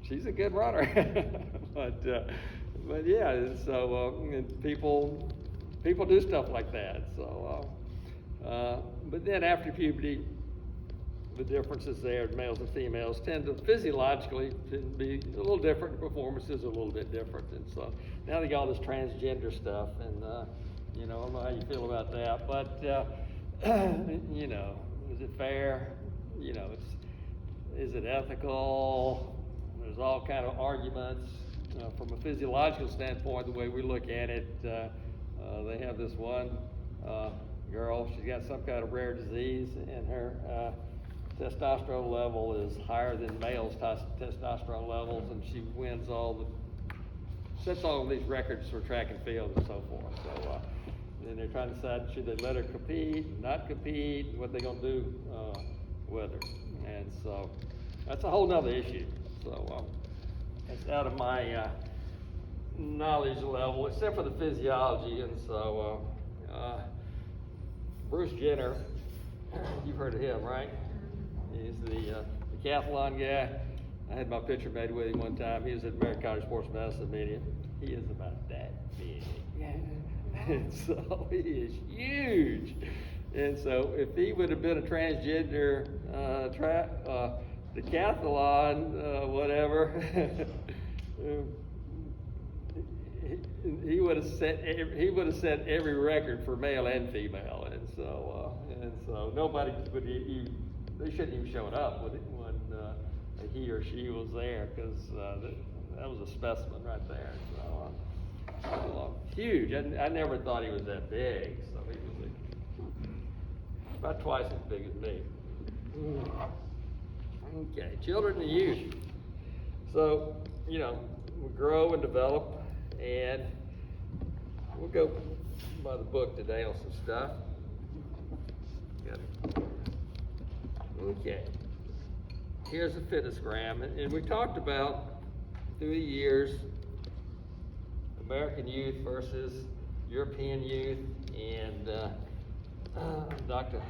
she's a good runner. But yeah, so and people do stuff like that. So, but then after puberty, the differences there, males and females, tend to physiologically to be a little different. The performances are a little bit different, and so now they got all this transgender stuff, and I don't know how you feel about that, but is it fair? Is it ethical? There's all kind of arguments. From a physiological standpoint, the way we look at it, they have this one girl. She's got some kind of rare disease, and her testosterone level is higher than males' testosterone levels, and she wins sets all of these records for track and field and so forth. So then they're trying to decide, should they let her compete, not compete, what they're going to do with her. And so that's a whole nother issue. So that's out of my knowledge level, except for the physiology. And so Bruce Jenner, you've heard of him, right? He's the decathlon guy. I had my picture made with him one time. He was at American College Sports Medicine meeting. He is about that big. And so he is huge. And so if he would have been a transgender decathlon, whatever, he would have set every record for male and female. And so nobody would even, they shouldn't even shown up when he or she was there, because that was a specimen right there. So huge. I never thought he was that big. So he was about twice as big as me. Okay, children and youth. So we grow and develop, and we'll go by the book today on some stuff. Okay. Here's a fitnessgram, and we talked about through the years American youth versus European youth, and Dr.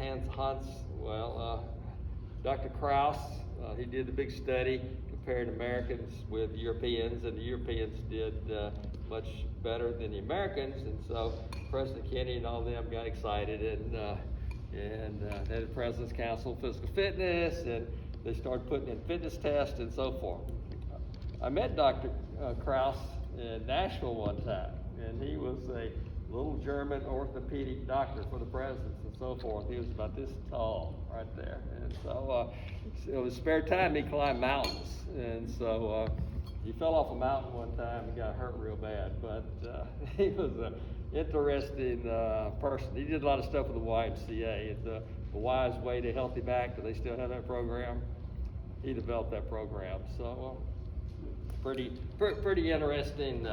Dr. Krauss, he did the big study comparing Americans with Europeans, and the Europeans did much better than the Americans, and so President Kennedy and all of them got excited, and had the President's Council of Physical Fitness, and they started putting in fitness tests and so forth. I met Dr. Krauss in Nashville one time, and he was a little German orthopedic doctor for the presidents and so forth. He was about this tall right there. And so in his spare time, he climbed mountains. And so he fell off a mountain one time and got hurt real bad. But he was an interesting person. He did a lot of stuff with the YMCA. The Wise Way to Healthy Back, do they still have that program? He developed that program. So pretty interesting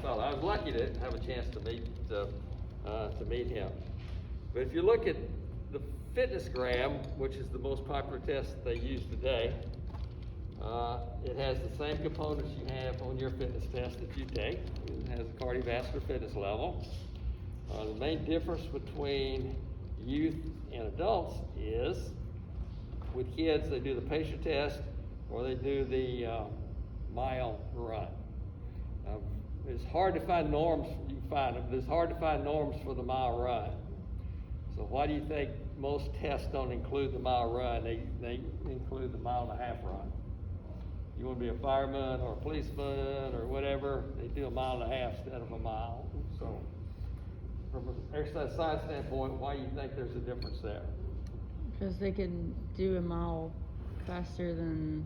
fellow. I was lucky to have a chance to meet him. But if you look at the fitnessgram, which is the most popular test that they use today, it has the same components you have on your fitness test that you take. It has a cardiovascular fitness level. The main difference between youth and adults is with kids, they do the pacer test or they do the mile run. It's hard to find norms. You can find them, but it's hard to find norms for the mile run. So why do you think most tests don't include the mile run? They include the mile and a half run. You want to be a fireman or a policeman or whatever, they do a mile and a half instead of a mile. So from an exercise science standpoint, why do you think there's a difference there? Because they can do a mile faster than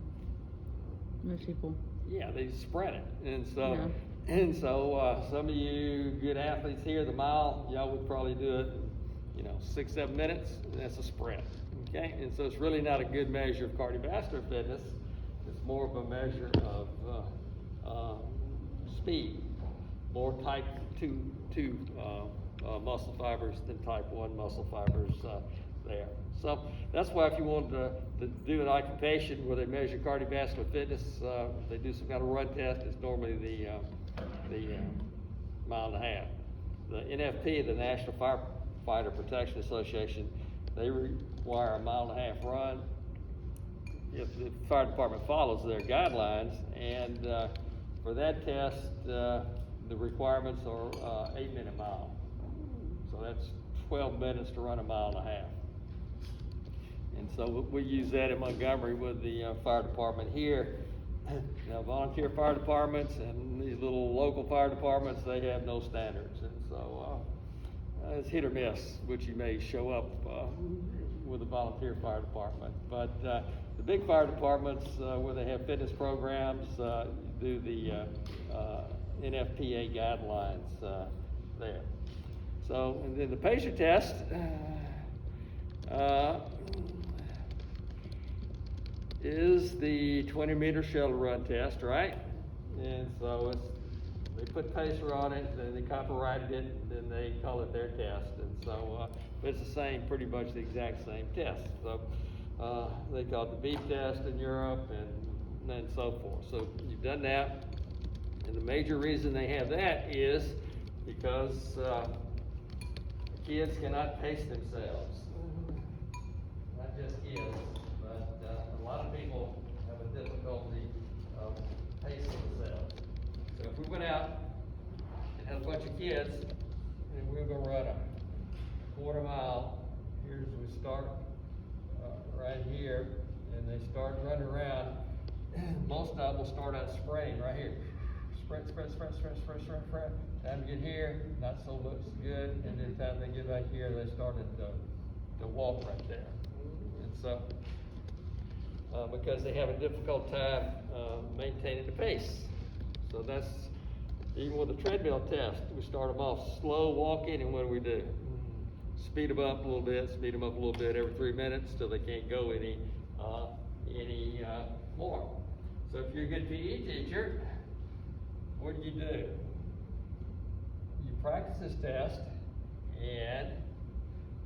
most people. Yeah, they sprint it. And so some of you good athletes here, the mile, y'all would probably do it, 6-7 minutes, and that's a sprint. Okay? And so it's really not a good measure of cardiovascular fitness. It's more of a measure of speed, more type 2 muscle fibers than type 1 muscle fibers there. So that's why if you wanted to do an occupation where they measure cardiovascular fitness, they do some kind of run test, it's normally the mile and a half. The NFP, the National Firefighter Protection Association, they require a mile and a half run. if the fire department follows their guidelines. And for that test, the requirements are 8-minute mile. So that's 12 minutes to run a mile and a half. And so we use that in Montgomery with the fire department here. Now, volunteer fire departments and these little local fire departments, they have no standards. And so it's hit or miss, which you may show up with a volunteer fire department. But the big fire departments where they have fitness programs do the NFPA guidelines there. So, and then the pacer test is the 20-meter shuttle run test, right? And so they put pacer on it, then they copyrighted it, and then they call it their test. And so it's the same, pretty much the exact same test. So they call it the beep test in Europe and so forth. So you've done that. And the major reason they have that is because kids cannot pace themselves. Not just kids, but a lot of people have a difficulty pacing themselves. So if we went out and had a bunch of kids and we were going to run a quarter mile, here's we start right here, and they start running around. Most of them will start out sprinting right here. Sprint, sprint, sprint, sprint, sprint, sprint, sprint. Time to get here, not so much good, and then time they get back here, they started to walk right there. And so, because they have a difficult time maintaining the pace. So that's, even with the treadmill test, we start them off slow walking, and what do? Speed them up a little bit, speed them up a little bit every 3 minutes till they can't go any more. So if you're a good PE teacher, what do? You practice this test, and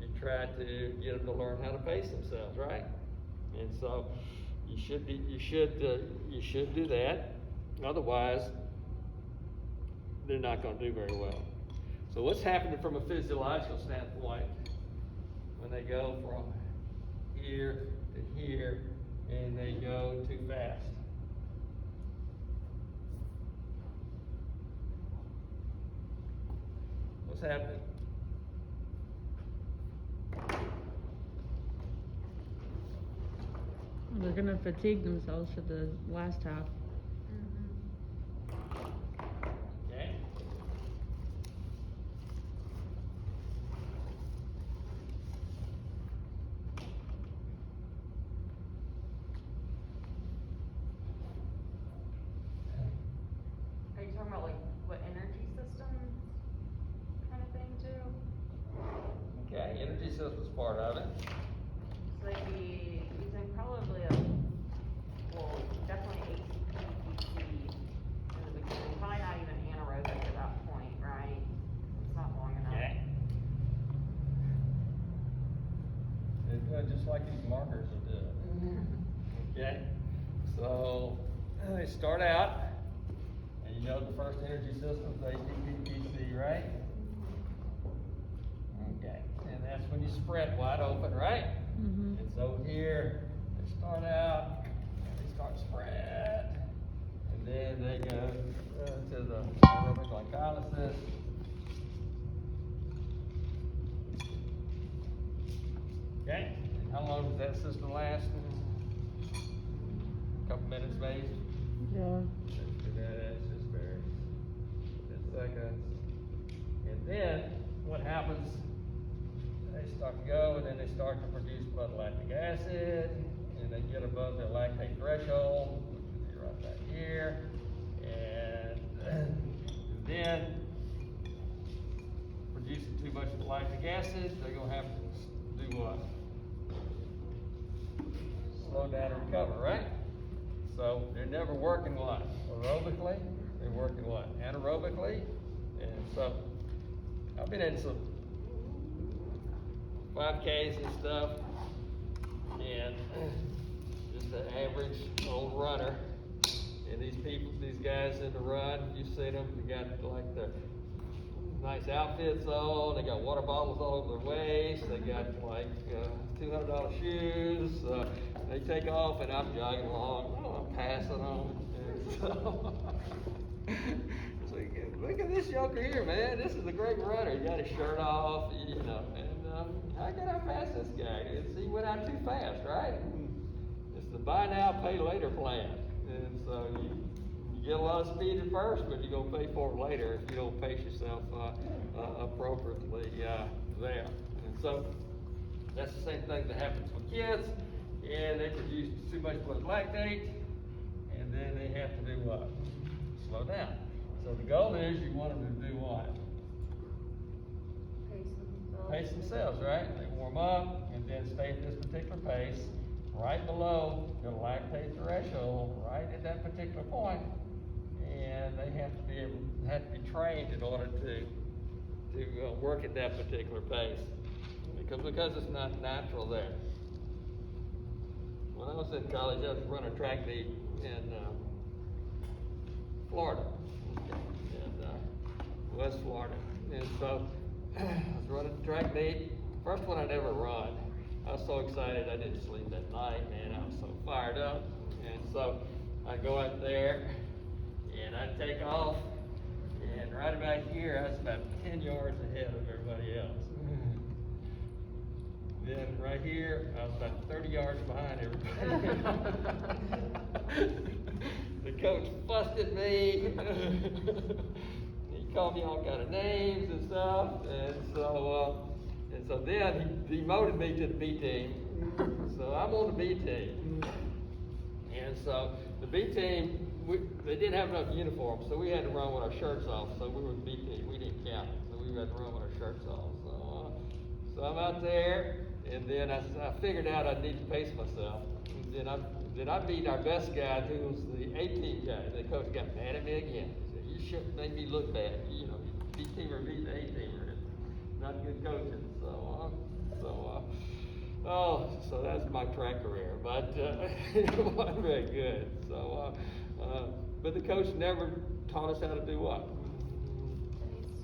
you try to get them to learn how to pace themselves, right? And so you should do that. Otherwise, they're not going to do very well. So what's happening from a physiological standpoint when they go from here to here and they go too fast? What's happening? They're gonna fatigue themselves for the last half. Okay. Are you talking about like what energy system kind of thing too? Okay, energy system's part of it. So they'd be using probably definitely ATP, in the beginning, probably not even anaerobic at that point, right? It's not long enough. Okay. It's just like these markers will do. Okay. So they start out, and you know the first energy system is ATP, right? Okay. And that's when you spread wide open, right? Mm-hmm. And so here they start out, and they start spread, and then they go to the aerobic glycolysis. Okay, and how long does that system last? A couple minutes maybe? Yeah. It's just varies. 10 seconds. And then what happens, they start to go, and then they start to produce blood lactic acid, and they get above their lactate threshold, which would be right back here. And then producing too much lactic acid, they're going to have to do what? Slow down and recover, right? So they're never working what? Aerobically, they're working what? Anaerobically. And so I've been in some 5Ks and stuff, and just an average old runner. And these people, these guys in the run, you see them, they got like the nice outfits on, they got water bottles all over their waist, they got like $200 shoes, they take off, and I'm jogging along. Oh, I'm passing them. And so, it's like, look at this joker here, man. This is a great runner. He got his shirt off, you know. And how can I pass this guy? He went out too fast, right? It's the buy now, pay later plan. And so you get a lot of speed at first, but you're going to pay for it later if you don't pace yourself appropriately there. And so that's the same thing that happens with kids, and they produce too much blood lactate, and then they have to do what? Slow down. So the goal is you want them to do what? Pace themselves, right? They warm up and then stay at this particular pace, right below the lactate threshold, right at that particular point, and they have to be trained in order to work at that particular pace, because it's not natural there. When I was in college, I was running track meet in Florida, in West Florida, and so I was running track meet. First one I'd ever run. I was so excited I didn't sleep that night, man. I was so fired up, and so I go out there and I take off, and right about here I was about 10 yards ahead of everybody else. Then right here, I was about 30 yards behind everybody. The coach fussed at me. He called me all kind of names and stuff, and so then he demoted me to the B team. So I'm on the B team, and so the B team, they didn't have enough uniforms, so we had to run with our shirts off. So we were the B team. We didn't count, so we had to run with our shirts off. So I'm out there. And then I figured out I need to pace myself. And then I beat our best guy, who was the 18 guy. The coach got mad at me again. He said, "You shouldn't make me look bad. You know, B teamer beat the 18er. Not good coaching." So that's my track career. But it wasn't very good. But the coach never taught us how to do what?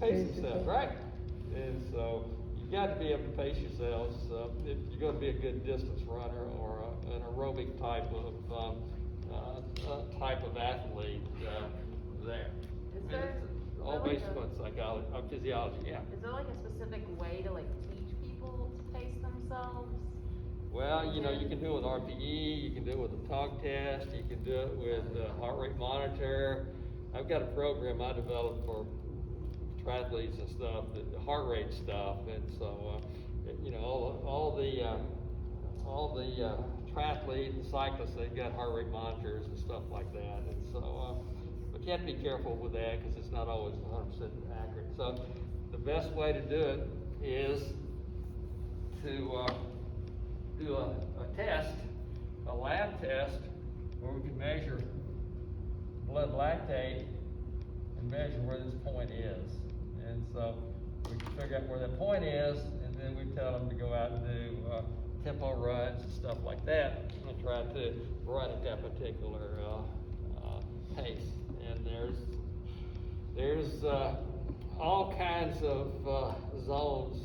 Pace yourself, right? And so you got to be able to pace yourselves if you're going to be a good distance runner or an aerobic type of athlete there. Is there all like based on psychology, physiology? Yeah. Is there like a specific way to like teach people to pace themselves? Well, you know, you can do it with RPE, you can do it with a talk test, you can do it with a heart rate monitor. I've got a program I developed for triathletes and stuff, the heart rate stuff, and so you know, all the triathletes and cyclists, they've got heart rate monitors and stuff like that, and so but you have to be careful with that because it's not always 100% accurate. So the best way to do it is to do a test, a lab test, where we can measure blood lactate and measure where this point is. And so we can figure out where that point is, and then we tell them to go out and do tempo runs and stuff like that, and try to run at that particular pace. And there's all kinds of zones.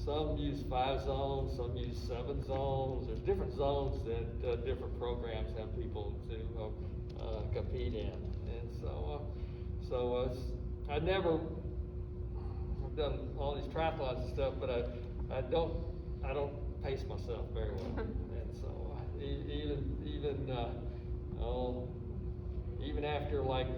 Some use 5 zones, some use 7 zones. There's different zones that different programs have people to compete in. And so I've done all these triathlons and stuff, but I don't pace myself very well. And so even after like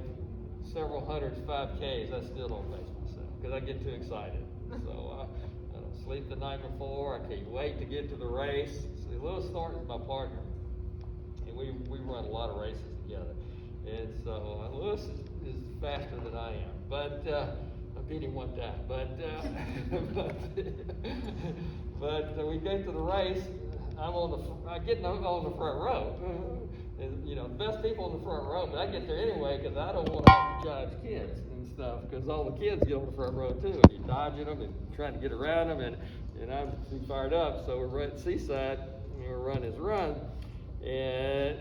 several hundred 5Ks, I still don't pace myself because I get too excited. So I don't sleep the night before. I can't wait to get to the race. See, Lewis Thornton's my partner, and we run a lot of races together. And so Lewis is faster than I am, but I beat him one time. But we get to the race. I get on the front row. And, you know, the best people in the front row, but I get there anyway because I don't want to have to judge kids and stuff, because all the kids get on the front row too, and you're dodging them and trying to get around them, and I'm too fired up. So we're at Seaside, and we're running his run, and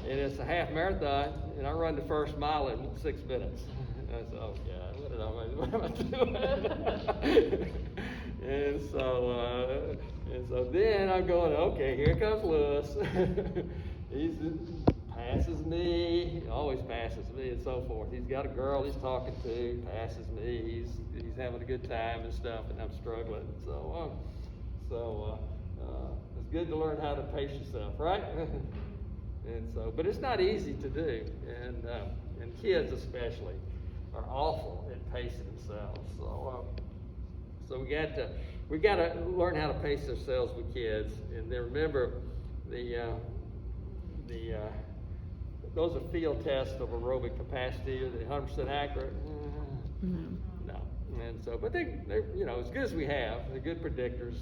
it's a half marathon, and I run the first mile in 6 minutes. And I said, "Oh God, what am I doing?" And so And so then I'm going, okay, here comes Lewis. He's passes me, always passes me, and so forth. He's got a girl he's talking to, passes me. He's having a good time and stuff, and I'm struggling. So it's good to learn how to pace yourself, right? And so, but it's not easy to do, and kids especially are awful at pacing themselves. So we got to learn how to pace ourselves with kids, and then remember those are field tests of aerobic capacity. Are they 100% accurate? No. And so, but they're as good as we have. They're good predictors.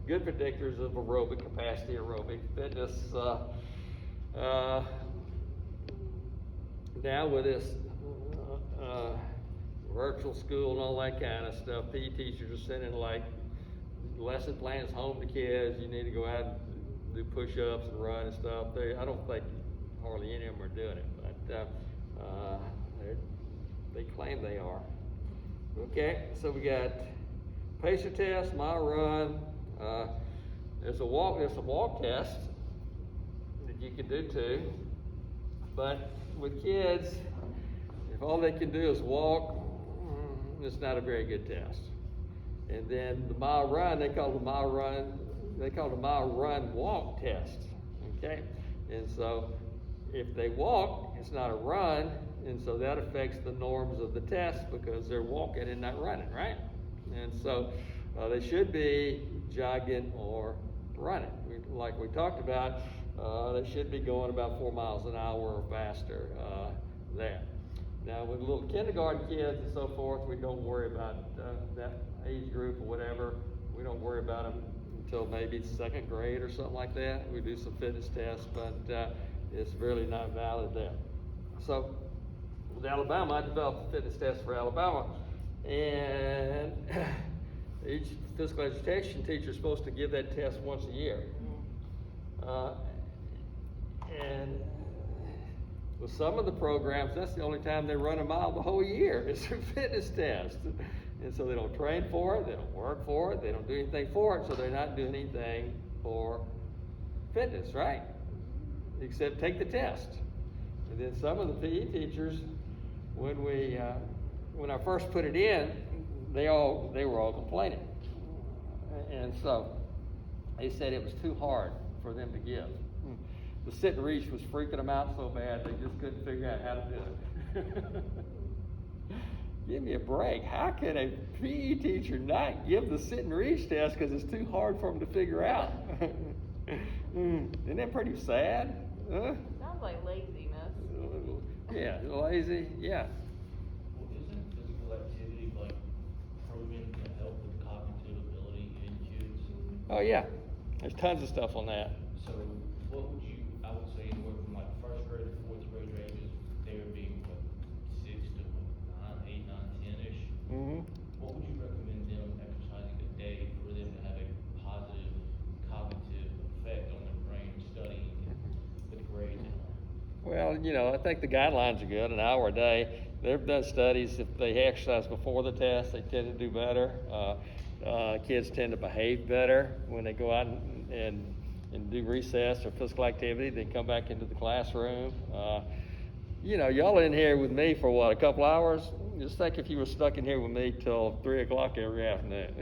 Good predictors of aerobic capacity, aerobic fitness. Now with this virtual school and all that kind of stuff, PE teachers are sending like lesson plans home to kids. You need to go out and do push-ups and run and stuff. I don't think hardly any of them are doing it, but they claim they are. Okay, so we got pacer test, mile run. There's a walk test that you can do too. But with kids, if all they can do is walk, it's not a very good test. And then the mile run, they call the mile run walk test. Okay, and so if they walk, it's not a run, and so that affects the norms of the test because they're walking and not running, right? And so they should be jogging or running. Like we talked about, they should be going about 4 miles an hour or faster there. Now with little kindergarten kids and so forth, we don't worry about that age group or whatever. We don't worry about them until maybe 2nd grade or something like that. We do some fitness tests, but it's really not valid there. So with Alabama, I developed a fitness test for Alabama, and each physical education teacher is supposed to give that test once a year. And with some of the programs, that's the only time they run a mile the whole year. It's a fitness test. And so they don't train for it, they don't work for it, they don't do anything for it, so they're not doing anything for fitness, right? Except take the test. And then some of the PE teachers, when I first put it in, they were all complaining. And so they said it was too hard for them to give. The sit and reach was freaking them out so bad they just couldn't figure out how to do it. Give me a break. How can a PE teacher not give the sit and reach test because it's too hard for them to figure out? Isn't that pretty sad? Huh? Sounds like laziness. Yeah, lazy. Yeah. Well, isn't physical activity like proven to help with cognitive ability in kids? Oh yeah. There's tons of stuff on that. So what would you, I would say anywhere from like 1st grade to 4th grade ranges, they would be what, 6 to 9, 8, 9, 10-ish. Mm-hmm. What would you recommend them exercising a day for them to have a positive cognitive effect on their brain studying with grades and all? Well, I think the guidelines are good, an hour a day. They've done studies, if they exercise before the test, they tend to do better. Kids tend to behave better when they go out and do recess or physical activity, then come back into the classroom. Y'all in here with me for what, a couple hours? Just think if you were stuck in here with me till 3 o'clock every afternoon.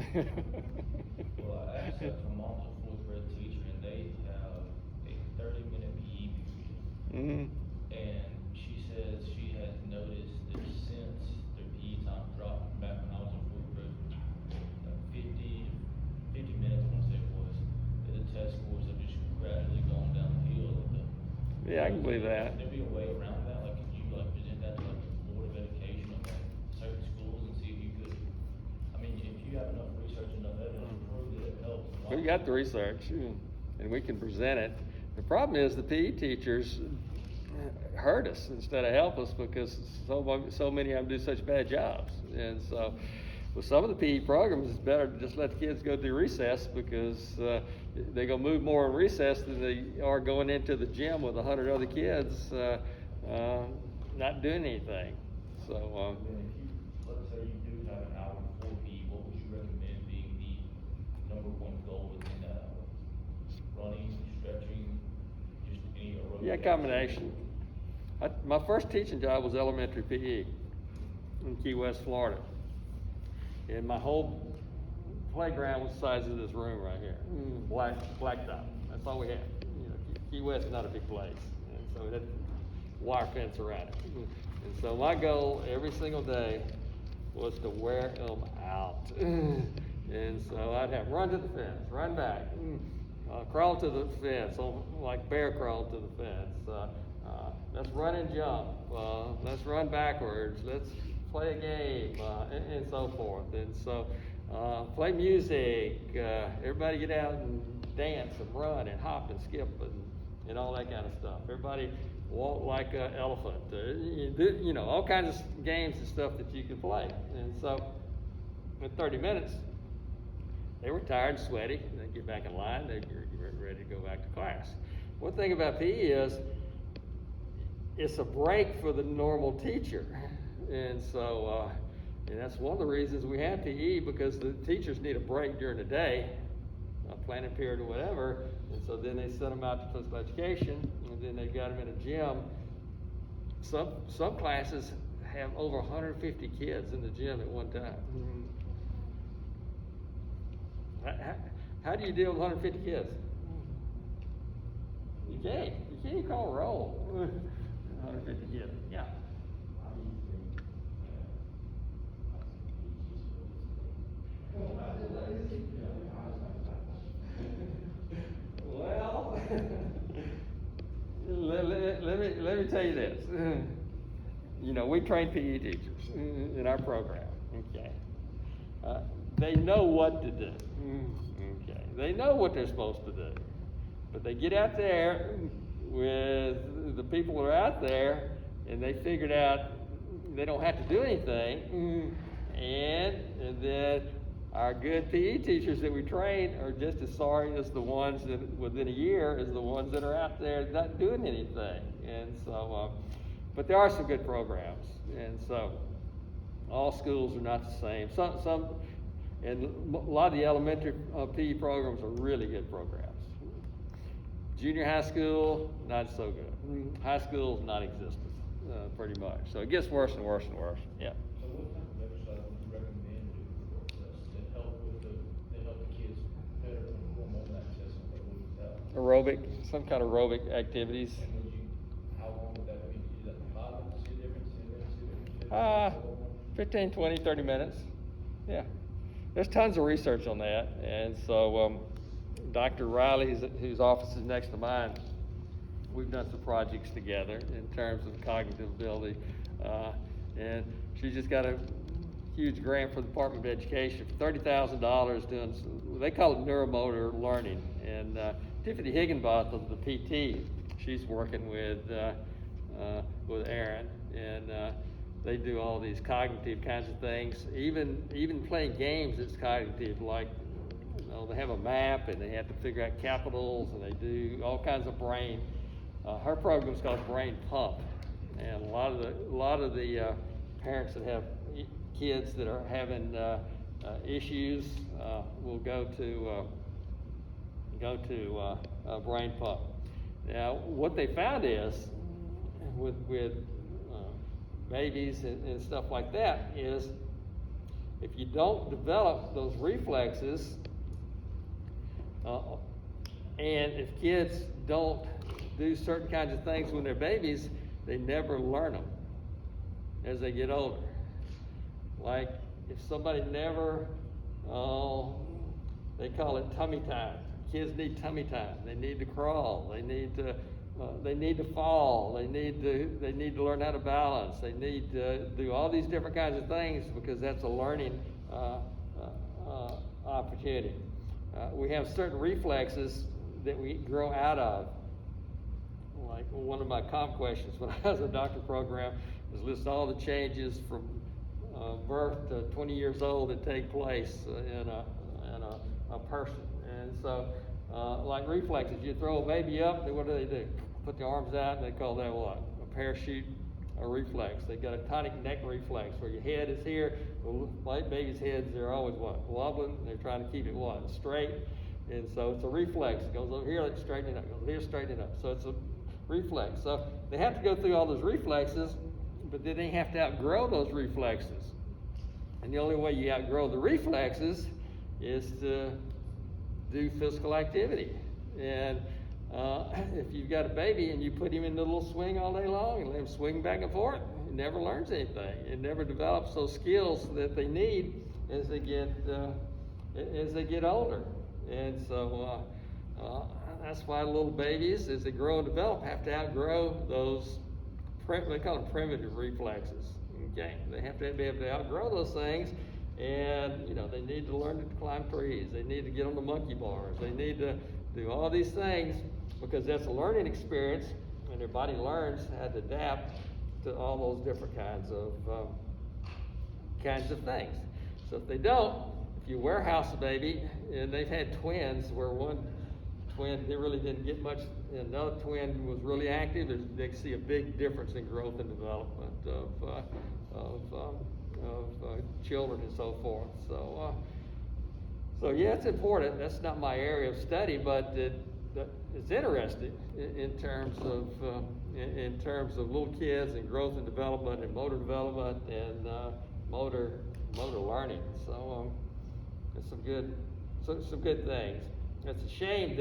Well, I actually have my mom's a 4th grade teacher, and they have a 30-minute PE period. Mm-hmm. And she says she has noticed that since their PE time dropped back when I was in 4th grade, like 50 minutes, I want to say it was, that the test scores have just gradually gone downhill. Yeah, I can believe that. Could there be a way around that? Like, could you present that to the Board of Education of certain schools and see if you could, if you have enough research, enough evidence to prove that it helps. We got the research, and we can present it. The problem is the PE teachers hurt us instead of help us because so many of them do such bad jobs. And so with some of the PE programs, it's better to just let the kids go do recess because they're going to move more in recess than they are going into the gym with 100 other kids not doing anything. So. And then if you, let's say you do have an hour before PE, what would you recommend being the #1 goal within that running, stretching, just any aerobic? Yeah, combination. My first teaching job was elementary PE in Key West, Florida. And my whole playground was the size of this room right here. Blacktop. That's all we had. You know, Key West is not a big place. And so it had wire fence around it. And so my goal every single day was to wear them out. And so I'd have run to the fence, run back, crawl to the fence, like bear crawl to the fence. Let's run and jump. Let's run backwards. Let's play a game, and so forth. And so play music. Everybody get out and dance and run and hop and skip and all that kind of stuff. Everybody walk like an elephant. You know, all kinds of games and stuff that you can play. And so in 30 minutes, they were tired, sweaty. They'd get back in line. They'd get ready to go back to class. One thing about PE is it's a break for the normal teacher. And so, and that's one of the reasons we have PE, because the teachers need a break during the day, a planning period or whatever. And so then they send them out to physical education, and then they've got them in a gym. Some classes have over 150 kids in the gym at one time. How do you deal with 150 kids? You can't. You can't even call a roll. 150 kids. Yeah. Well, let me tell you this. You know, we train PE teachers in our program. Okay. They know what to do. Okay. They know what they're supposed to do. But they get out there with the people who are out there, and they figured out they don't have to do anything. And then our good PE teachers that we train are just as sorry as the ones that within a year as the ones that are out there not doing anything. And so, but there are some good programs. And so all schools are not the same. Some, and a lot of the elementary PE programs are really good programs. Junior high school, not so good. High school is non-existent, pretty much. So it gets worse and worse and worse. Yeah. So what type of exercise would you recommend to help the kids better perform on that test and what would that? Aerobic, some kind of aerobic activities. And would you, how long would that be? Is that 5 minutes, see a difference, 10 minutes, see a difference? 15, 20, 30 minutes. Yeah. There's tons of research on that. And so Dr. Riley, whose office is next to mine, we've done some projects together in terms of cognitive ability. And she just got a huge grant for the Department of Education for $30,000 doing, they call it neuromotor learning. And Tiffany Higginbotham, the PT, she's working with Aaron, and they do all these cognitive kinds of things. Even playing games that's cognitive, like they have a map and they have to figure out capitals, and they do all kinds of brain. Her program's called Brain Pump, and a lot of the parents that have kids that are having issues will go to Brain Pump. Now, what they found is with babies and stuff like that is if you don't develop those reflexes, and if kids don't do certain kinds of things when they're babies, they never learn them as they get older. Like if somebody never, they call it tummy time. Kids need tummy time. They need to crawl. They need to fall. They need to learn how to balance. They need to do all these different kinds of things because that's a learning opportunity. We have certain reflexes that we grow out of. Like one of my comp questions when I was in a doctor program was list all the changes from birth to 20 years old that take place in a person. And so, like reflexes, you throw a baby up, what do? Put the arms out, and they call that what? A parachute, a reflex. They got a tonic neck reflex where your head is here. Like babies' heads, they're always what? Wobbling. They're trying to keep it what? Straight. And so it's a reflex. It goes over here, like straighten it up, goes here, straighten it up. So it's a reflex. So they have to go through all those reflexes, but then they have to outgrow those reflexes. And the only way you outgrow the reflexes is to do physical activity. And if you've got a baby and you put him in the little swing all day long and let him swing back and forth, he never learns anything. It never develops those skills that they need as they get older. And so that's why little babies, as they grow and develop, have to outgrow those, they call them primitive reflexes. Okay, they have to be able to outgrow those things, and they need to learn to climb trees. They need to get on the monkey bars. They need to do all these things because that's a learning experience, and their body learns how to adapt to all those different kinds of things. So if they don't, if you warehouse a baby, and they've had twins where one twin, they really didn't get much, and another twin was really active, they see a big difference in growth and development of children and so forth. So yeah, it's important. That's not my area of study, but it's interesting in terms of little kids and growth and development and motor development and motor learning. So it's some good things. It's a shame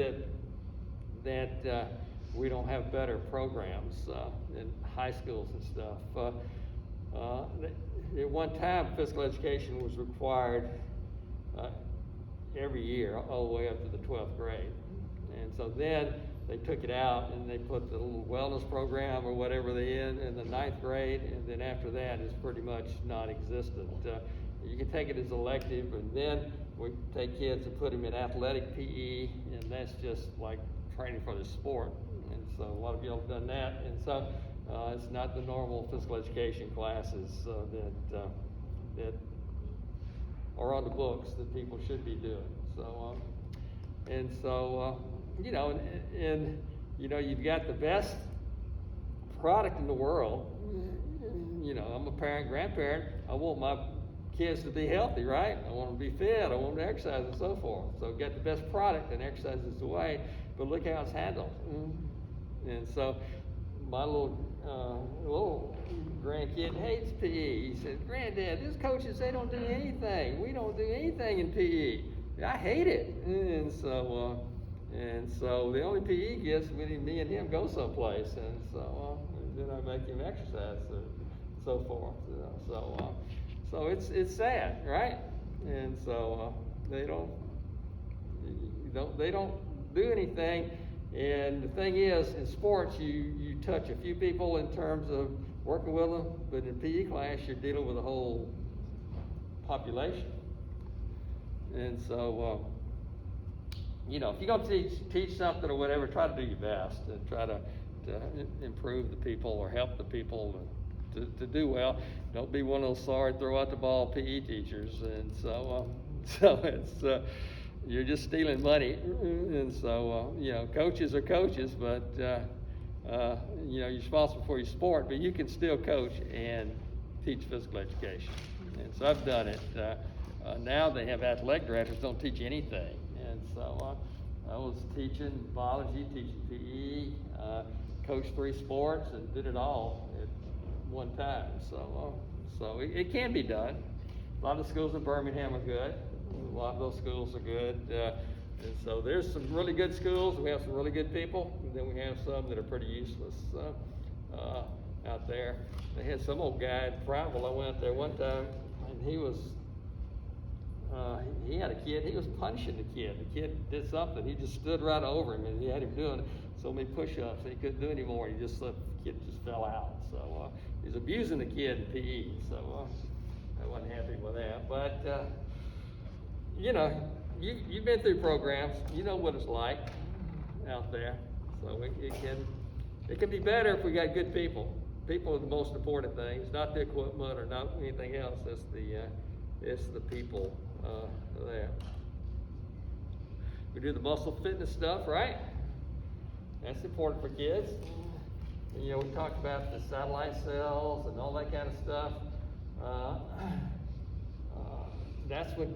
that we don't have better programs in high schools and stuff. At one time, physical education was required every year, all the way up to the 12th grade. And so then they took it out and they put the little wellness program or whatever they in the 9th grade, and then after that it's pretty much non-existent. You can take it as elective, and then we take kids and put them in athletic PE, and that's just like training for the sport. And so a lot of y'all have done that, and so it's not the normal physical education classes that are on the books that people should be doing. So you've got the best product in the world. I'm a parent, grandparent. I want my kids to be healthy, right? I want them to be fit. I want them to exercise and so forth. So get the best product, and exercise is the way. But look how it's handled. And so my little grandkid hates PE. He says, "Granddad, these coaches, they don't do anything. We don't do anything in PE. I hate it." And so the only PE he gets when me and him go someplace, and so then I make him exercise and so forth. So it's sad, right? And so they don't do anything. And the thing is, in sports, you touch a few people in terms of working with them, but in PE class, you're dealing with a whole population. And so, if you're going to teach something or whatever, try to do your best and try to improve the people or help the people to do well. Don't be one of those sorry throw out the ball PE teachers. And so it's you're just stealing money. And so coaches are coaches, but you're responsible for your sport, but you can still coach and teach physical education. And so I've done it. Now they have athletic directors don't teach anything. And so I was teaching biology, teaching PE, coached 3 sports, and did it all at one time. So it can be done. A lot of the schools in Birmingham are good. A lot of those schools are good. And so there's some really good schools. We have some really good people. And then we have some that are pretty useless out there. They had some old guy in Prattville. I went out there one time, and he had a kid. He was punishing the kid. The kid did something. He just stood right over him, and he had him doing so many push-ups. He couldn't do anymore. He just let the kid just fell out. So he's abusing the kid in PE. So I wasn't happy with that. But you've been through programs. You know what it's like out there. So it can be better if we got good people. People are the most important thing. It's not the equipment or not anything else. It's the people there. We do the muscle fitness stuff, right? That's important for kids. And, we talked about the satellite cells and all that kind of stuff. That's when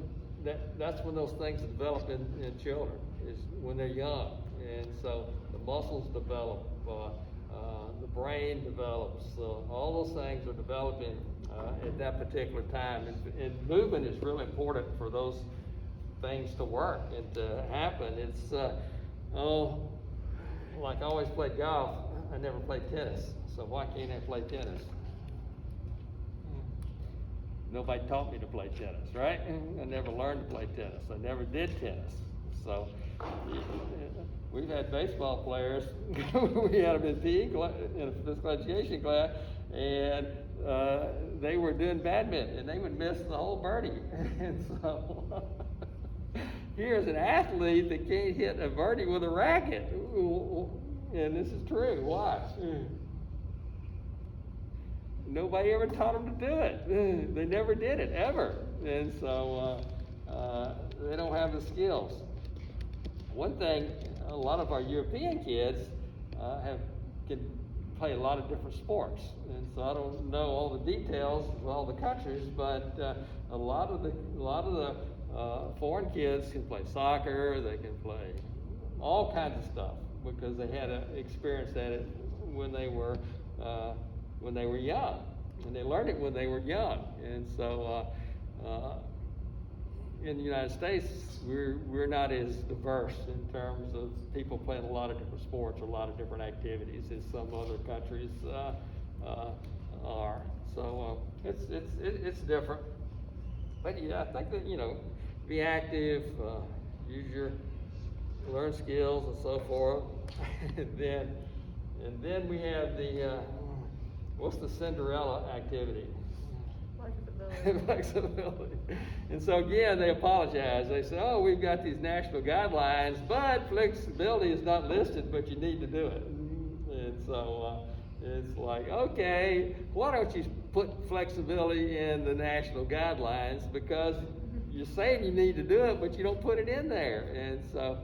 those things develop in children. is when they're young. And so the muscles develop, the brain develops, all those things are developing at that particular time. And movement is really important for those things to work and to happen. It's, like I always played golf, I never played tennis. So why can't I play tennis? Nobody taught me to play tennis, right? I never learned to play tennis. I never did tennis. So we've had baseball players. We had them in PE in a physical education class, and they were doing badminton, and they would miss the whole birdie. And so here's an athlete that can't hit a birdie with a racket, and this is true. Watch. Nobody ever taught them to do it. They never did it, ever. And so they don't have the skills. One thing, a lot of our European kids can play a lot of different sports. And so I don't know all the details of all the countries, but a lot of the foreign kids can play soccer, they can play all kinds of stuff because they had experience at it when they were young, and they learned it when they were young. And so in the United States, we're not as diverse in terms of people playing a lot of different sports or a lot of different activities as some other countries are. So it's different. But yeah, I think that be active, learn skills and so forth, and then we have the what's the Cinderella activity? Flexibility. Flexibility. And so again, they apologize. They say, oh, we've got these national guidelines, but flexibility is not listed, but you need to do it. And so it's like, okay, why don't you put flexibility in the national guidelines? Because you're saying you need to do it, but you don't put it in there. And so,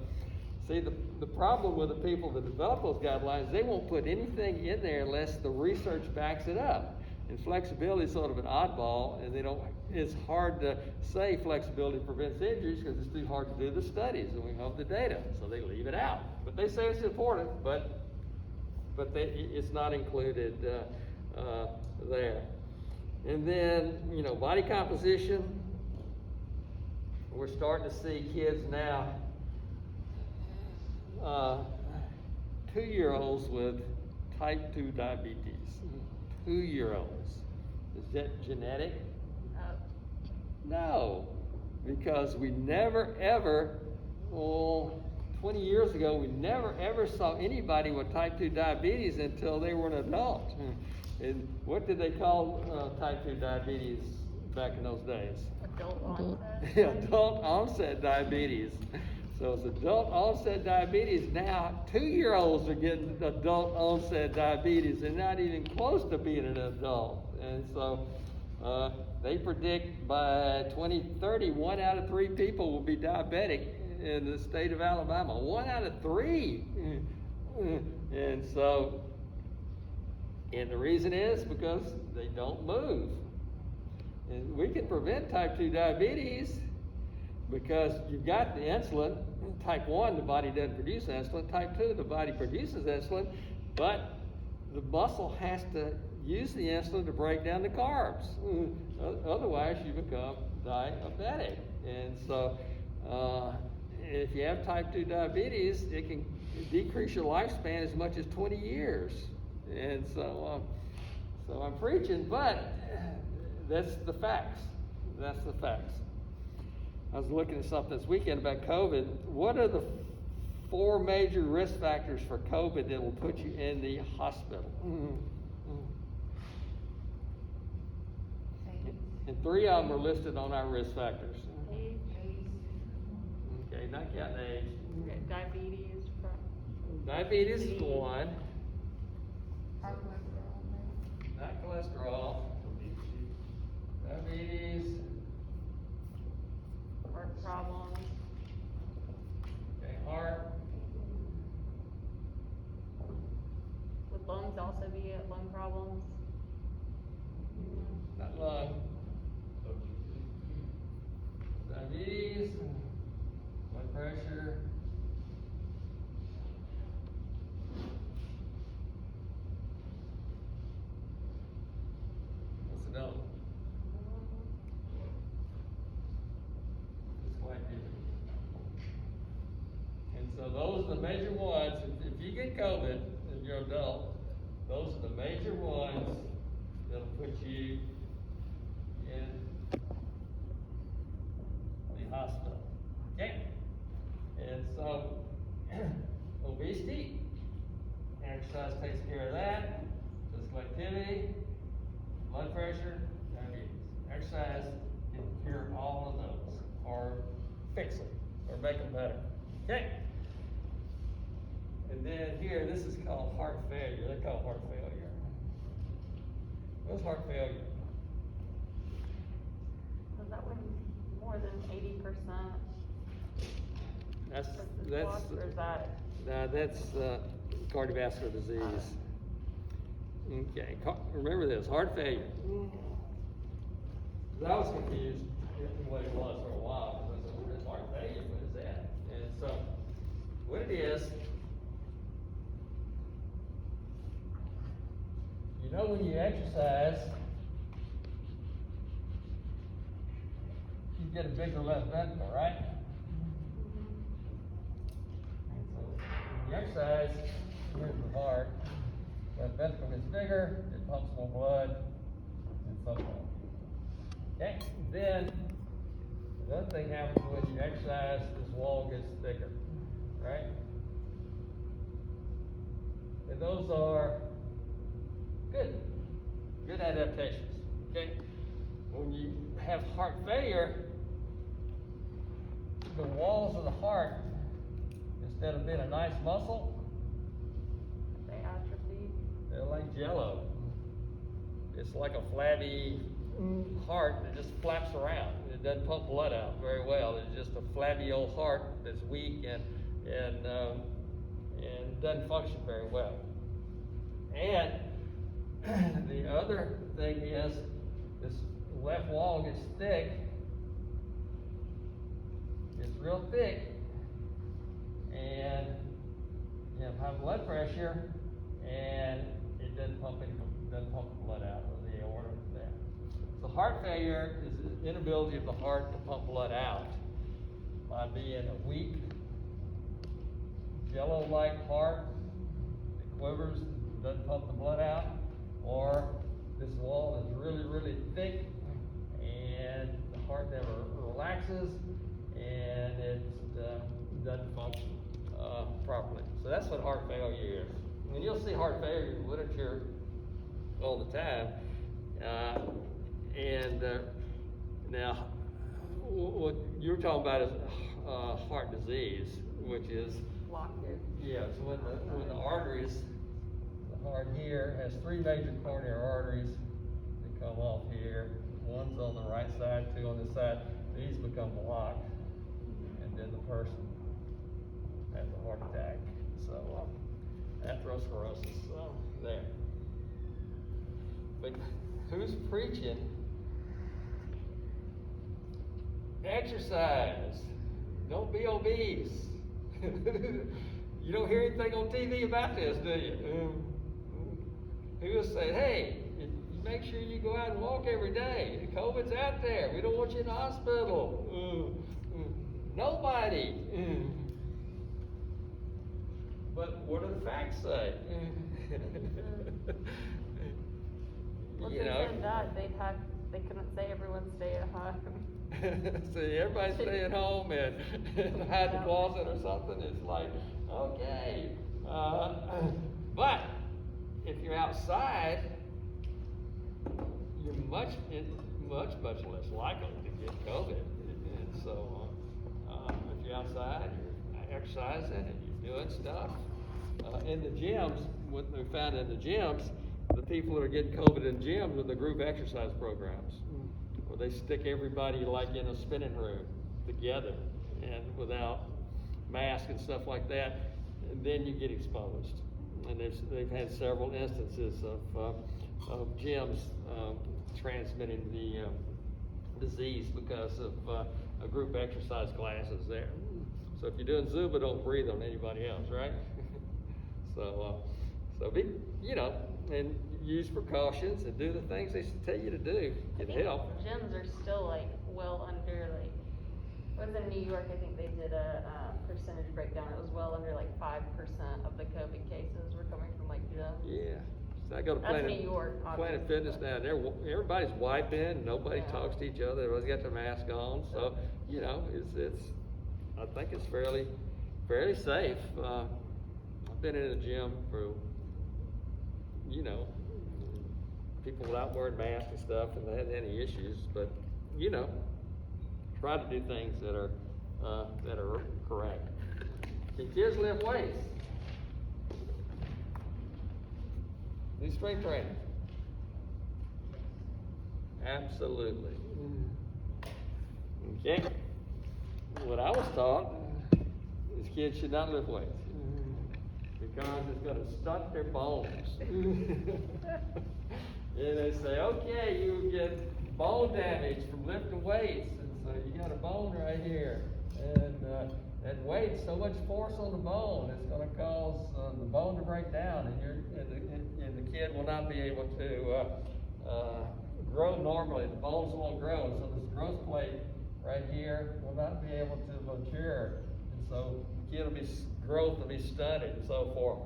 see, the problem with the people that develop those guidelines, they won't put anything in there unless the research backs it up. And flexibility is sort of an oddball, and it's hard to say flexibility prevents injuries because it's too hard to do the studies and we have the data, so they leave it out. But they say it's important, but it's not included there. And then, body composition. We're starting to see kids now, 2-year-olds with type 2 diabetes. 2-year-olds. Is that genetic? No, because we never ever, 20 years ago, we never ever saw anybody with type 2 diabetes until they were an adult. And what did they call type 2 diabetes back in those days? Adult onset. Adult onset diabetes. So it's adult onset diabetes. Now 2-year-olds are getting adult onset diabetes. They're not even close to being an adult. And so they predict by 2030, 1 out of 3 people will be diabetic in the state of Alabama. 1 out of 3. And so, and the reason is because they don't move. And we can prevent type 2 diabetes because you've got the insulin. Type 1, the body doesn't produce insulin. Type 2, the body produces insulin, but the muscle has to use the insulin to break down the carbs. Otherwise, you become diabetic. And so, if you have type 2 diabetes, it can decrease your lifespan as much as 20 years. And so, so I'm preaching, but that's the facts. That's the facts. I was looking at something this weekend about COVID. What are the 4 major risk factors for COVID that will put you in the hospital? And 3 of them are listed on our risk factors. Age. Okay, not counting age. Diabetes. Diabetes is 1. Not cholesterol. Diabetes. Heart problems. Okay, heart. Would lungs also be it? Lung problems? Not lung. Diabetes. Blood pressure. major ones. If you get COVID and you're an adult, those are the major ones that'll put you in the hospital. Okay? And so, obesity, exercise takes care of that. Physical activity, blood pressure, diabetes. Exercise can cure all of those, or fix them, or make them better. Okay? And then here, this is called heart failure. They call it heart failure. What's heart failure? Was that when more than 80%? That's, Blocked, or is that? that's cardiovascular disease. Okay, remember this, heart failure. I was confused what it was for a while, because I said, what is heart failure, what is that? And so, what it is, you know when you exercise, you get a bigger left ventricle, right? When you exercise, here's the heart, that ventricle gets bigger, it pumps more blood, and so on. Okay, then, the other thing happens when you exercise, this wall gets thicker, right? And those are good adaptations, okay? When you have heart failure, the walls of the heart, instead of being a nice muscle, They atrophy. they're like jello. It's like a flabby heart that just flaps around. It doesn't pump blood out very well. It's just a flabby old heart that's weak and doesn't function very well. And the other thing is, this left wall gets thick. It's real thick, and you have high blood pressure, and it doesn't pump blood out of the aorta there. So heart failure is the inability of the heart to pump blood out by being a weak, jello-like heart that quivers, doesn't pump the blood out, or this wall is really, really thick, and the heart never relaxes, and it doesn't function properly. So that's what heart failure is. And you'll see heart failure in literature all the time. Now, what you're talking about is heart disease, which is Blocked it. yeah. So when the arteries, the heart here has three major coronary arteries that come off here. One's on the right side, two on this side. These become blocked, and then the person has a heart attack. So atherosclerosis there. But who's preaching? Exercise. Don't be obese. You don't hear anything on TV about this, do you? Who will say, hey, you make sure you go out and walk every day. COVID's out there. We don't want you in the hospital. Nobody. But what do the facts say? Well, You if they know. said that, they couldn't say everyone stay at home. See, everybody stay at home and hide in the closet or something. It's like, okay. But if you're outside, you're much less likely to get COVID. And so, if you're outside, you're exercising and you're doing stuff. In the gyms, what we found in the gyms, the people that are getting COVID in gyms are the group exercise programs, where they stick everybody like in a spinning room together and without masks and stuff like that, and then you get exposed. And they've had several instances of gyms transmitting the disease because of a group exercise classes there. So if you're doing Zumba, don't breathe on anybody else, right? So be, and use precautions and do the things they tell you to do. I It think help. gyms are still like well under like Was in New York, I think they did a, percentage breakdown, it was well under like 5% of the COVID cases were coming from like gyms. Yeah. So I go to That's Planet, New York, Planet obviously, Fitness but- down there, everybody's wiping, nobody Yeah. talks to each other, everybody's got their mask on, so, you know, I think it's fairly safe. I've been in a gym for, you know, people without wearing masks and stuff, and they hadn't any issues, but, you know, try to do things that are correct. Can kids lift weights? Do strength training? Absolutely. Okay. What I was taught is kids should not lift weights because it's going to stunt their bones. And they say, okay, you get bone damage from lifting weights, and so you got a bone right here, and that weight, so much force on the bone, it's going to cause the bone to break down, and the kid will not be able to grow normally. The bones won't grow, so this growth plate right here will not be able to mature, and so the kid growth will be stunted and so forth.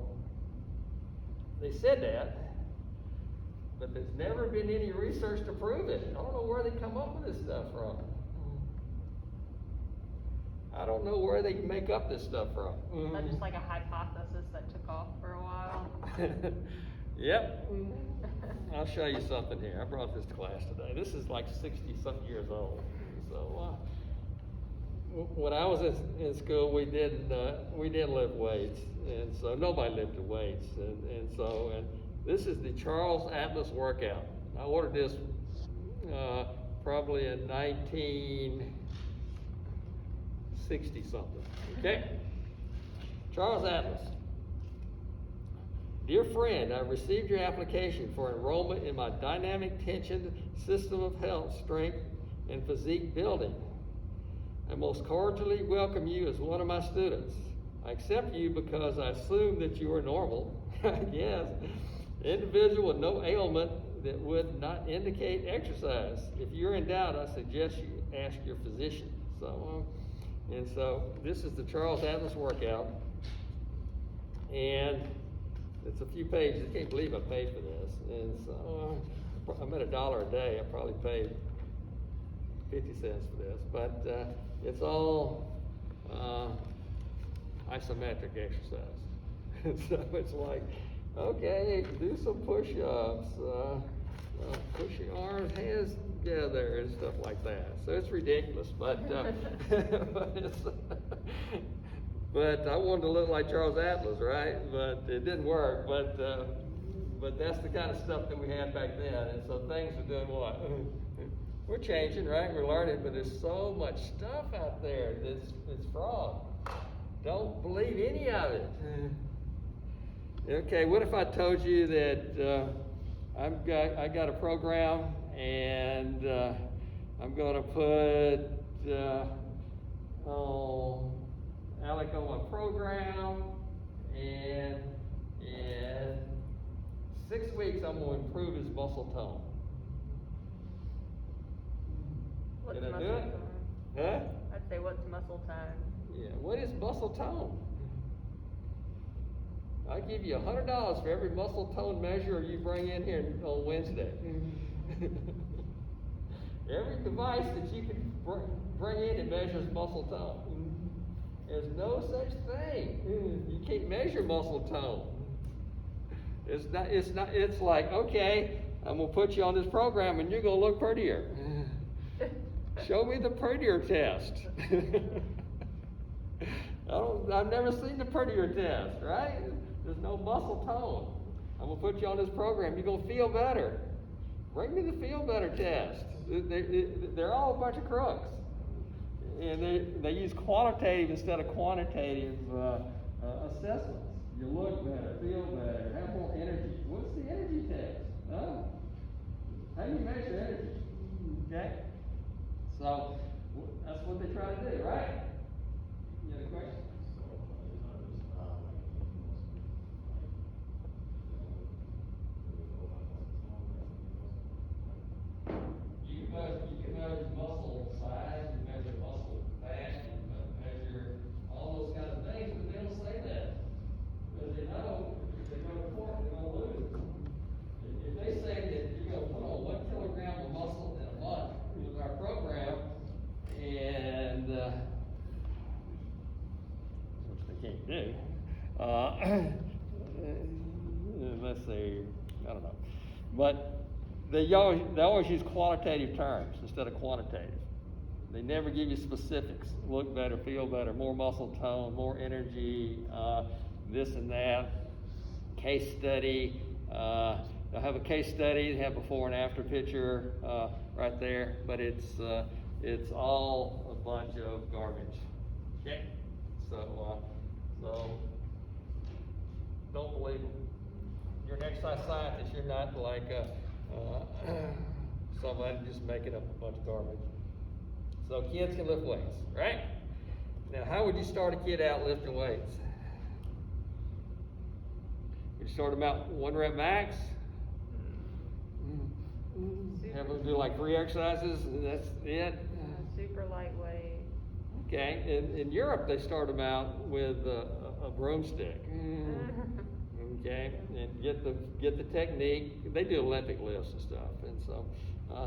They said that, but there's never been any research to prove it. I don't know where they come up with this stuff from. I don't know where they make up this stuff from. That's just like a hypothesis that took off for a while. Yep. I'll show you something here. I brought this to class today. This is like 60-something years old. So when I was in school, we didn't lift weights, and so nobody lifted weights, and this is the Charles Atlas workout. I ordered this probably in 1960-something. Okay, Charles Atlas. Dear friend, I received your application for enrollment in my dynamic tension system of health, strength, and physique building. I most cordially welcome you as one of my students. I accept you because I assume that you are normal, I guess. Individual with no ailment that would not indicate exercise. If you're in doubt, I suggest you ask your physician. So this is the Charles Atlas workout, and it's a few pages. I can't believe I paid for this. And so I'm at $1 a day. I probably paid 50 cents for this, but it's all isometric exercise. So it's like, okay, do some push-ups, push your arms, hands together, and stuff like that. So it's ridiculous, but but I wanted to look like Charles Atlas, right? But it didn't work. But that's the kind of stuff that we had back then, and so things are doing what? We're changing, right? We're learning, but there's so much stuff out there that's fraud. Don't believe any of it. Okay, what if I told you that I got a program, and I'm going to put Alec on my program, and in 6 weeks I'm going to improve his muscle tone. What's Can I do muscle it? tone? Huh? I'd say what's muscle tone? Yeah, what is muscle tone? I give you $100 for every muscle tone measure you bring in here on Wednesday. Every device that you can bring in that measures muscle tone. There's no such thing. You can't measure muscle tone. It's like, okay, I'm gonna put you on this program and you're gonna look prettier. Show me the prettier test. I've never seen the prettier test, right? There's no muscle tone. I'm gonna put you on this program. You're gonna feel better. Bring me the feel better test. They're all a bunch of crooks, and they use qualitative instead of quantitative assessments. You look better, feel better, have more energy. What's the energy test? Huh? How do you measure energy? Okay. So that's what they try to do, right? You have a question? You can measure muscle size, you measure muscle mass, But they always use qualitative terms instead of quantitative. They never give you specifics. Look better, feel better, more muscle tone, more energy, this and that. Case study. They'll have a case study. They have before and after picture right there, but it's all a bunch of garbage. Okay. So don't believe them. You're an exercise scientist. You're not like somebody just making up a bunch of garbage. So kids can lift weights, right? Now, how would you start a kid out lifting weights? Would you start them out 1 rep max? Have them do like 3 exercises, and that's it? Super lightweight. Okay, in Europe they start them out with a broomstick. Okay, and get the technique. They do Olympic lifts and stuff, and so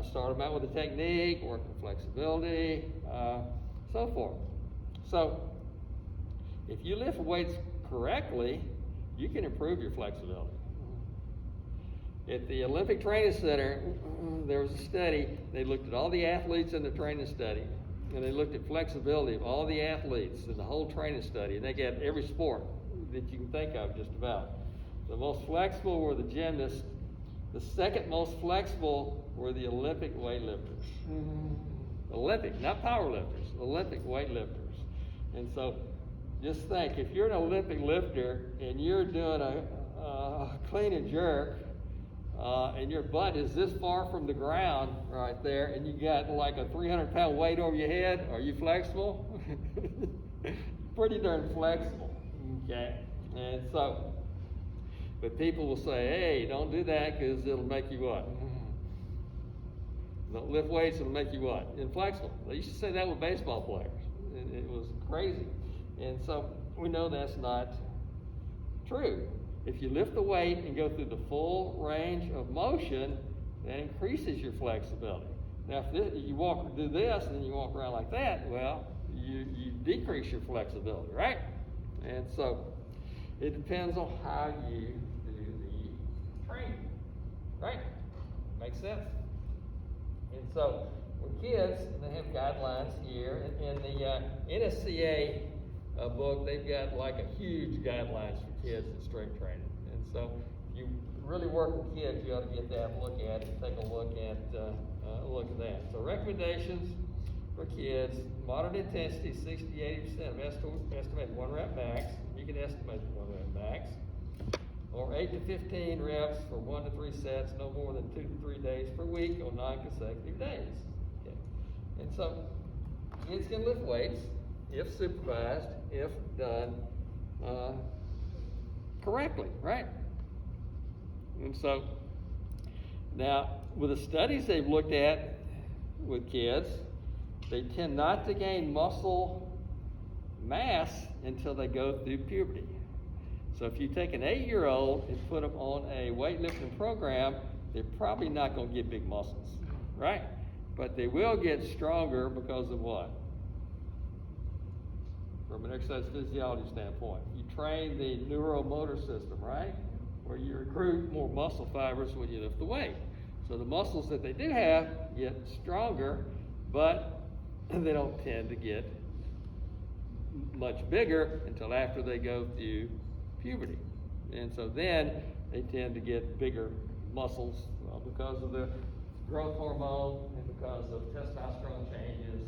start them out with the technique, working flexibility, so forth. So if you lift weights correctly, you can improve your flexibility. At the Olympic Training Center, there was a study. They looked at all the athletes in the training study, and they looked at flexibility of all the athletes in the whole training study, and they got every sport that you can think of just about. The most flexible were the gymnasts. The second most flexible were the Olympic weightlifters. Olympic, not powerlifters, Olympic weightlifters. And so just think, if you're an Olympic lifter and you're doing a clean and jerk, and your butt is this far from the ground right there, and you got like a 300-pound weight over your head, are you flexible? Pretty darn flexible, okay? And so, but people will say, hey, don't do that because it'll make you what? Don't lift weights, it'll make you what? Inflexible. They used to say that with baseball players. It was crazy. And so we know that's not true. If you lift the weight and go through the full range of motion, that increases your flexibility. Now, if you do this and then you walk around like that, well, you decrease your flexibility, right? And so it depends on how you do the training, right? Makes sense? And so with kids, they have guidelines here. In the NSCA book, they've got like a huge guidelines for kids in strength training. And so if you really work with kids, you ought to get that, look at it, take a look at that. So recommendations for kids: moderate intensity, 60-80% of estimated 1 rep max. You can estimate the 1 rep max. Or 8 to 15 reps for 1 to 3 sets, no more than 2 to 3 days per week on non-consecutive days. Okay. And so kids can lift weights if supervised, if done correctly, right? And so now with the studies they've looked at with kids, they tend not to gain muscle mass until they go through puberty. So if you take an 8-year-old and put them on a weightlifting program, they're probably not going to get big muscles, right? But they will get stronger because of what? From an exercise physiology standpoint. You train the neuromotor system, right? Where you recruit more muscle fibers when you lift the weight. So the muscles that they do have get stronger, but they don't tend to get much bigger until after they go through puberty. And so then they tend to get bigger muscles because of the growth hormone and because of testosterone changes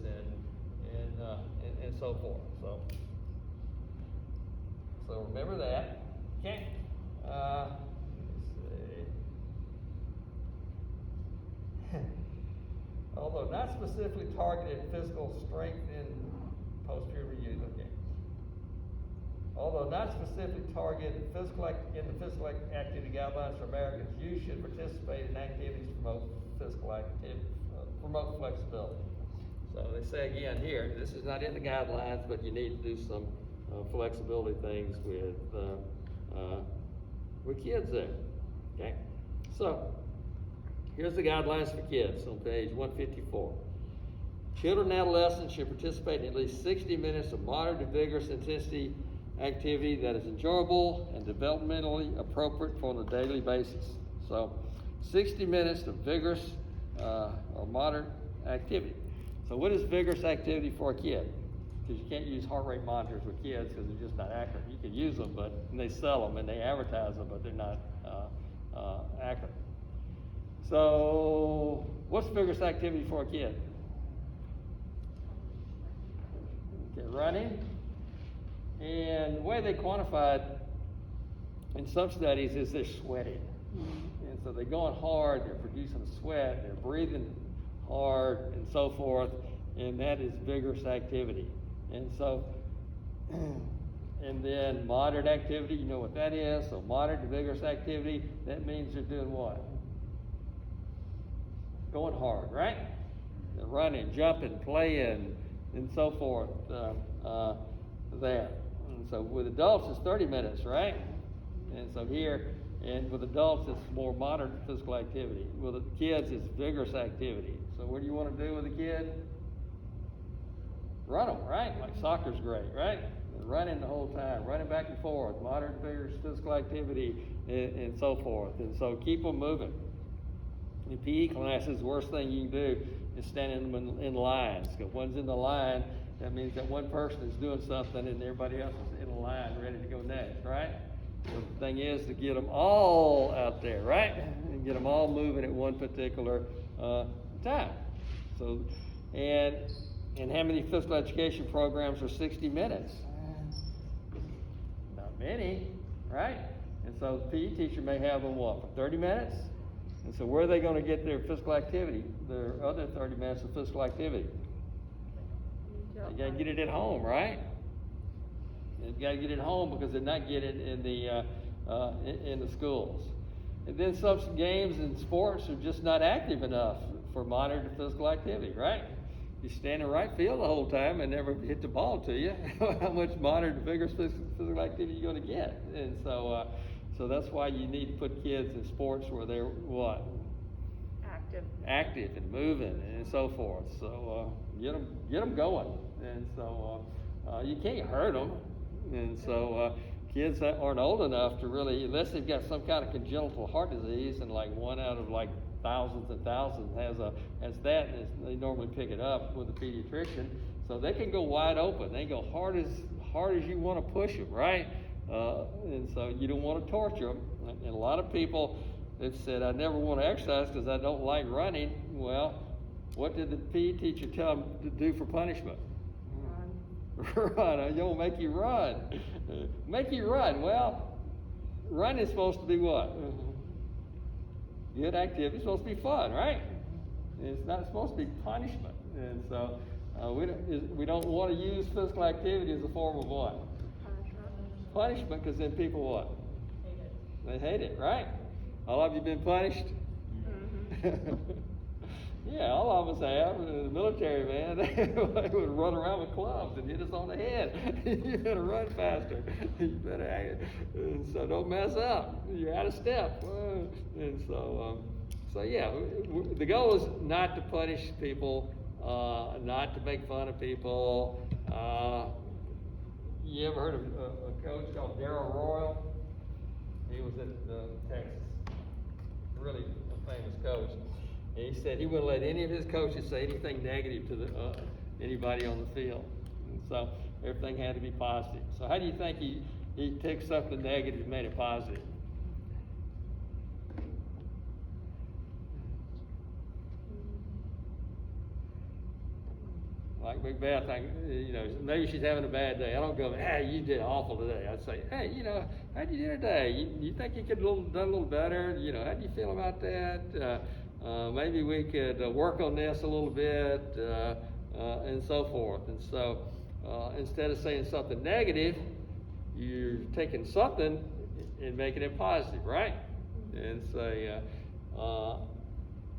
and so forth. So remember that. Okay. Let's see. Although not specifically targeted physical strength in post-puberty youth. Okay. Although not specifically targeted in the physical activity guidelines for Americans, you should participate in activities to promote physical activity, promote flexibility. So they say again here, this is not in the guidelines, but you need to do some flexibility things with kids there. Okay, so here's the guidelines for kids on page 154. Children and adolescents should participate in at least 60 minutes of moderate to vigorous intensity activity that is enjoyable and developmentally appropriate on a daily basis. So 60 minutes of vigorous or moderate activity. So what is vigorous activity for a kid? Because you can't use heart rate monitors with kids because they're just not accurate. You can use them, and they sell them and they advertise them, but they're not accurate. So what's vigorous activity for a kid? Okay, running. And the way they quantify it in some studies is they're sweating. And so they're going hard, they're producing sweat, they're breathing hard, and so forth, and that is vigorous activity. And so, and then moderate activity, you know what that is. So moderate to vigorous activity, that means they're doing what? Going hard, right? They're running, jumping, playing, and so forth, there. And so with adults, it's 30 minutes, right? And so here, and with adults, it's more moderate physical activity. With the kids, it's vigorous activity. So what do you want to do with a kid? Run them, right? Like soccer's great, right? They're running the whole time, running back and forth, moderate, vigorous physical activity, and so forth. And so keep them moving. In PE classes, the worst thing you can do is standing them in lines. Because one's in the line, that means that one person is doing something and everybody else is in a line ready to go next, right? So the thing is to get them all out there, right? And get them all moving at one particular time. So, and how many physical education programs are 60 minutes? Not many, right? And so the PE teacher may have them, what, for 30 minutes? And so where are they going to get their physical activity, their other 30 minutes of physical activity? You got to get it at home, right? You got to get it home because they're not getting it in the schools. And then some games and sports are just not active enough for moderate physical activity, right? You stand in right field the whole time and never hit the ball to you. How much moderate and vigorous physical activity are you going to get? And so, so that's why you need to put kids in sports where they're what? Active and moving and so forth. So get them going. And so you can't hurt them. And so kids that aren't old enough to really, unless they've got some kind of congenital heart disease, and like one out of like thousands and thousands has that, and they normally pick it up with a pediatrician. So they can go wide open. They go hard as you want to push them, right? And so you don't want to torture them. And a lot of people have said, I never want to exercise because I don't like running. Well, what did the PE teacher tell them to do for punishment? Run. I'm going to make you run. Make you run. Well, running is supposed to be what? Good activity. It's supposed to be fun, right? It's not supposed to be punishment. And so we don't want to use physical activity as a form of what? Punishment, because then people what? Hate it. They hate it, right? All of you been punished? Mm-hmm. Yeah, all of us have. In the military, man, they would run around with clubs and hit us on the head. You better run faster. You better act. And so don't mess up. You're out of step. And so, yeah, the goal is not to punish people, not to make fun of people. You ever heard of a coach called Darryl Royal? He was at Texas. Really a famous coach. And he said he wouldn't let any of his coaches say anything negative to anybody on the field. And so everything had to be positive. So how do you think he took something negative and made it positive? Like Macbeth, maybe she's having a bad day. I don't go, hey, you did awful today. I'd say, hey, how'd you do today? You think you could have done a little better? How do you feel about that? Maybe we could work on this a little bit, and so forth. And so instead of saying something negative, you're taking something and making it positive, right? And say,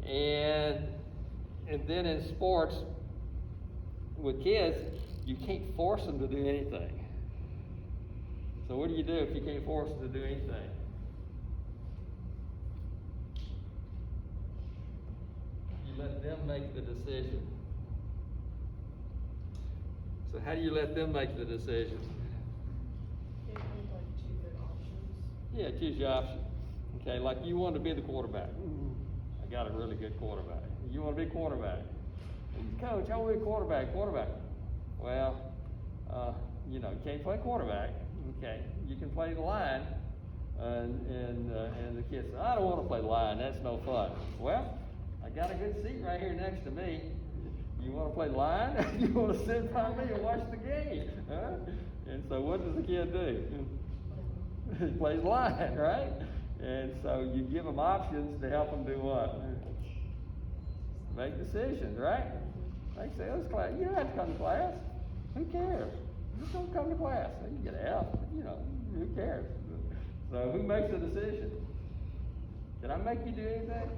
and then in sports, with kids, you can't force them to do anything. So what do you do if you can't force them to do anything? You let them make the decision. So how do you let them make the decision? Choose their options. Yeah, choose your option. Okay, like you want to be the quarterback. not a really good quarterback. You want to be quarterback. Coach, I want to be quarterback. Well, you can't play quarterback. Okay, you can play the line. And the kid said, I don't want to play line. That's no fun. Well, I got a good seat right here next to me. You want to play line? You want to sit by me and watch the game? Huh? And so what does the kid do? He plays line, right? And so you give them options to help them do what? Make decisions, right? They say, oh, class. You don't have to come to class. Who cares? Just don't come to class. You get an F. Who cares? So who makes the decision? Did I make you do anything?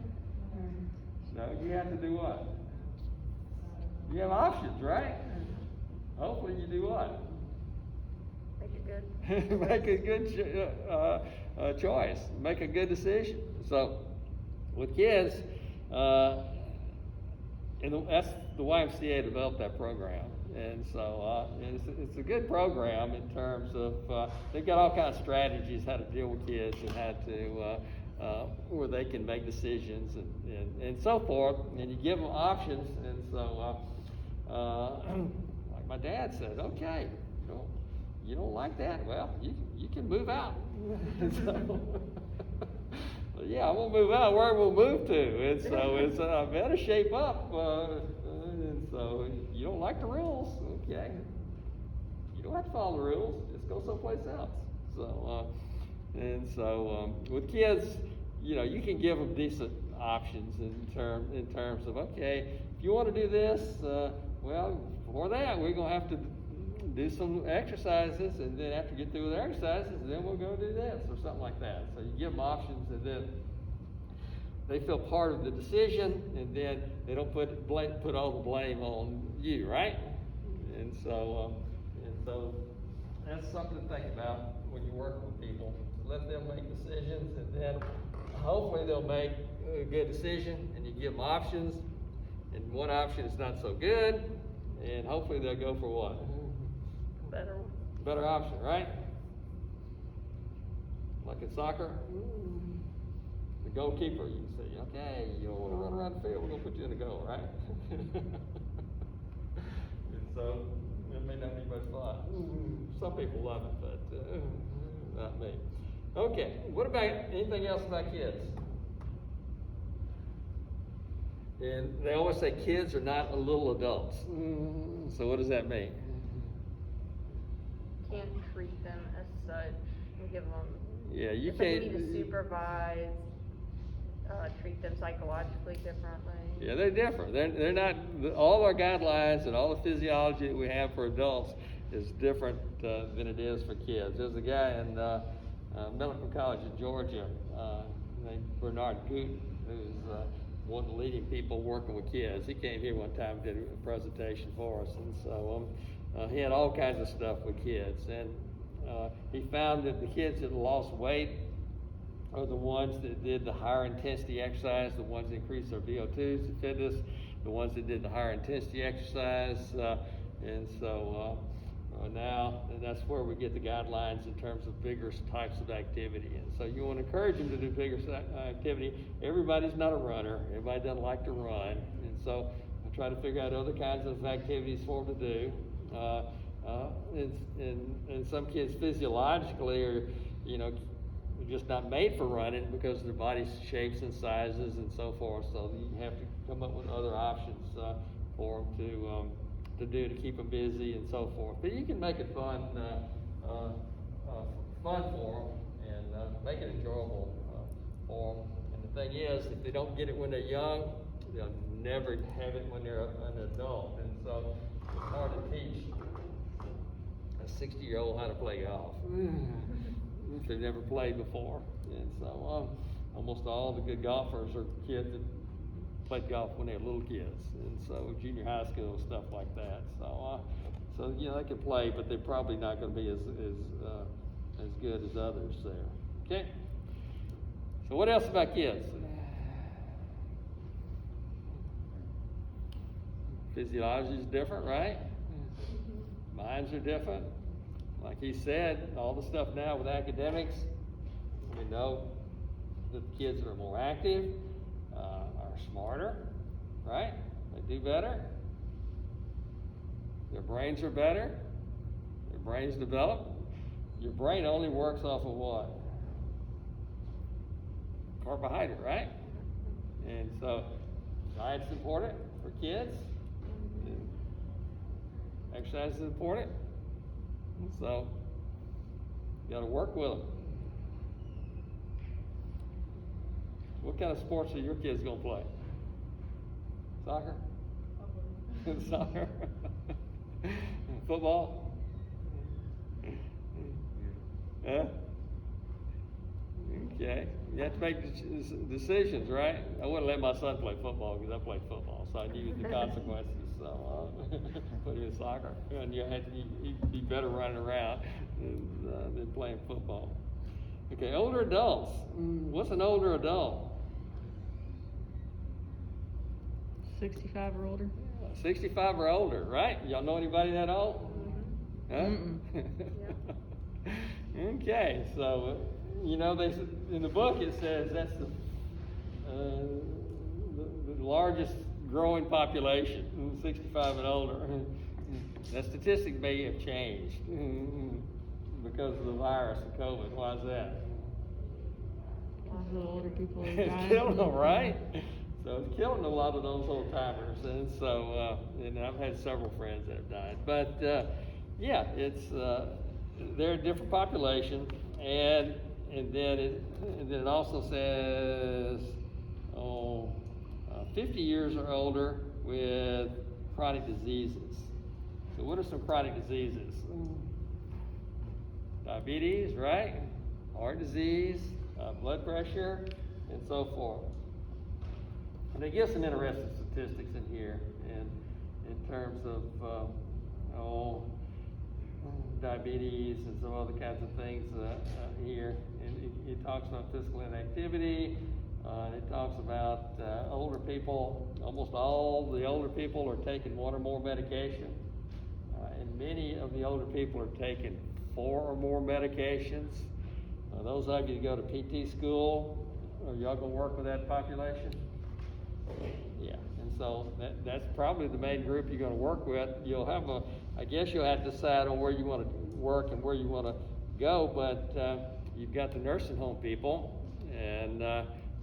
No, you have to do what? You have options, right? Hopefully you do what? Make it good. Make a good choice. Make a good decision. So with kids, that's the YMCA developed that program. And so it's a good program in terms of they've got all kinds of strategies how to deal with kids and how to where they can make decisions and so forth. And you give them options. And so like my dad said, okay, you don't like that? Well, you can move out. So, yeah, I'm gonna move out. Where we'll move to? And so it's better shape up. And so you don't like the rules, okay? You don't have to follow the rules. Just go someplace else. So with kids, you can give them decent options in terms of okay, if you want to do this, well, for that we're gonna have to do some exercises, and then after you get through with the exercises, then we'll go do this or something like that. So you give them options, and then they feel part of the decision, and then they don't put all the blame on you, right? And so that's something to think about when you work with people. Let them make decisions, and then hopefully they'll make a good decision, and you give them options, and one option is not so good, and hopefully they'll go for what? Better option, right? Like in soccer, the goalkeeper, you say, okay, you don't want to run around the field, we're going to put you in the goal, right? And so it may not be much fun. Some people love it, but not me. Okay, what about anything else about kids? And they always say kids are not little adults. So what does that mean? Can't treat them as such and give them. Yeah, you it's like can't. You need to supervise, treat them psychologically differently. Yeah, they're different. They're not. All our guidelines and all the physiology that we have for adults is different than it is for kids. There's a guy in Medical College in Georgia named Bernard Gooten, who's one of the leading people working with kids. He came here one time and did a presentation for us, and so he had all kinds of stuff with kids, and he found that the kids that lost weight are the ones that did the higher intensity exercise, the ones that increased their VO2s, the fitness, the ones that did the higher intensity exercise, and so now that's where we get the guidelines in terms of vigorous types of activity. And so you want to encourage them to do vigorous activity. Everybody's not a runner. Everybody doesn't like to run, and so I try to figure out other kinds of activities for them to do. And some kids physiologically are, just not made for running because of their body shapes and sizes and so forth. So you have to come up with other options for them to do to keep them busy and so forth. But you can make it fun for them and make it enjoyable for them. And the thing is, if they don't get it when they're young, they'll never have it when they're an adult. And so it's hard to teach a 60-year-old how to play golf if they've never played before. And so almost all the good golfers are kids that played golf when they were little kids, and so junior high school, stuff like that. So they can play, but they're probably not going to be as good as others there. Okay. So what else about kids? Physiology is different, right? Minds are different. Like he said, all the stuff now with academics, we know that the kids that are more active are smarter, right? They do better. Their brains are better. Their brains develop. Your brain only works off of what? Carbohydrate, right? And so diet's important for kids. And exercise is important. And so you got to work with them. What kind of sports are your kids going to play? Soccer? Soccer? Football? Yeah. Okay. You have to make decisions, right? I wouldn't let my son play football because I played football, so I knew the consequences. So put him in soccer, and he'd be better running around than playing football. Okay, older adults. What's an older adult? 65 or older. 65 or older, right? Y'all know anybody that old? Huh? Okay, so in the book it says that's the largest growing population, 65 and older. That statistic may have changed because of the virus of COVID. Why is that? Because the older people are It's dying. killing them, right? So it's killing a lot of those old timers, and so and I've had several friends that have died. But yeah, it's they're a different population, and then it also says 50 years or older with chronic diseases. So what are some chronic diseases? Diabetes, right? Heart disease, blood pressure, and so forth. And they give some interesting statistics in here, and in terms of diabetes and some other kinds of things here. And it talks about physical inactivity. It talks about older people. Almost all the older people are taking one or more medication, and many of the older people are taking 4 or more medications. Those of you that go to PT school, are y'all gonna work with that population? Yeah, and so that's probably the main group you're going to work with. I guess you'll have to decide on where you want to work and where you want to go, but you've got the nursing home people, and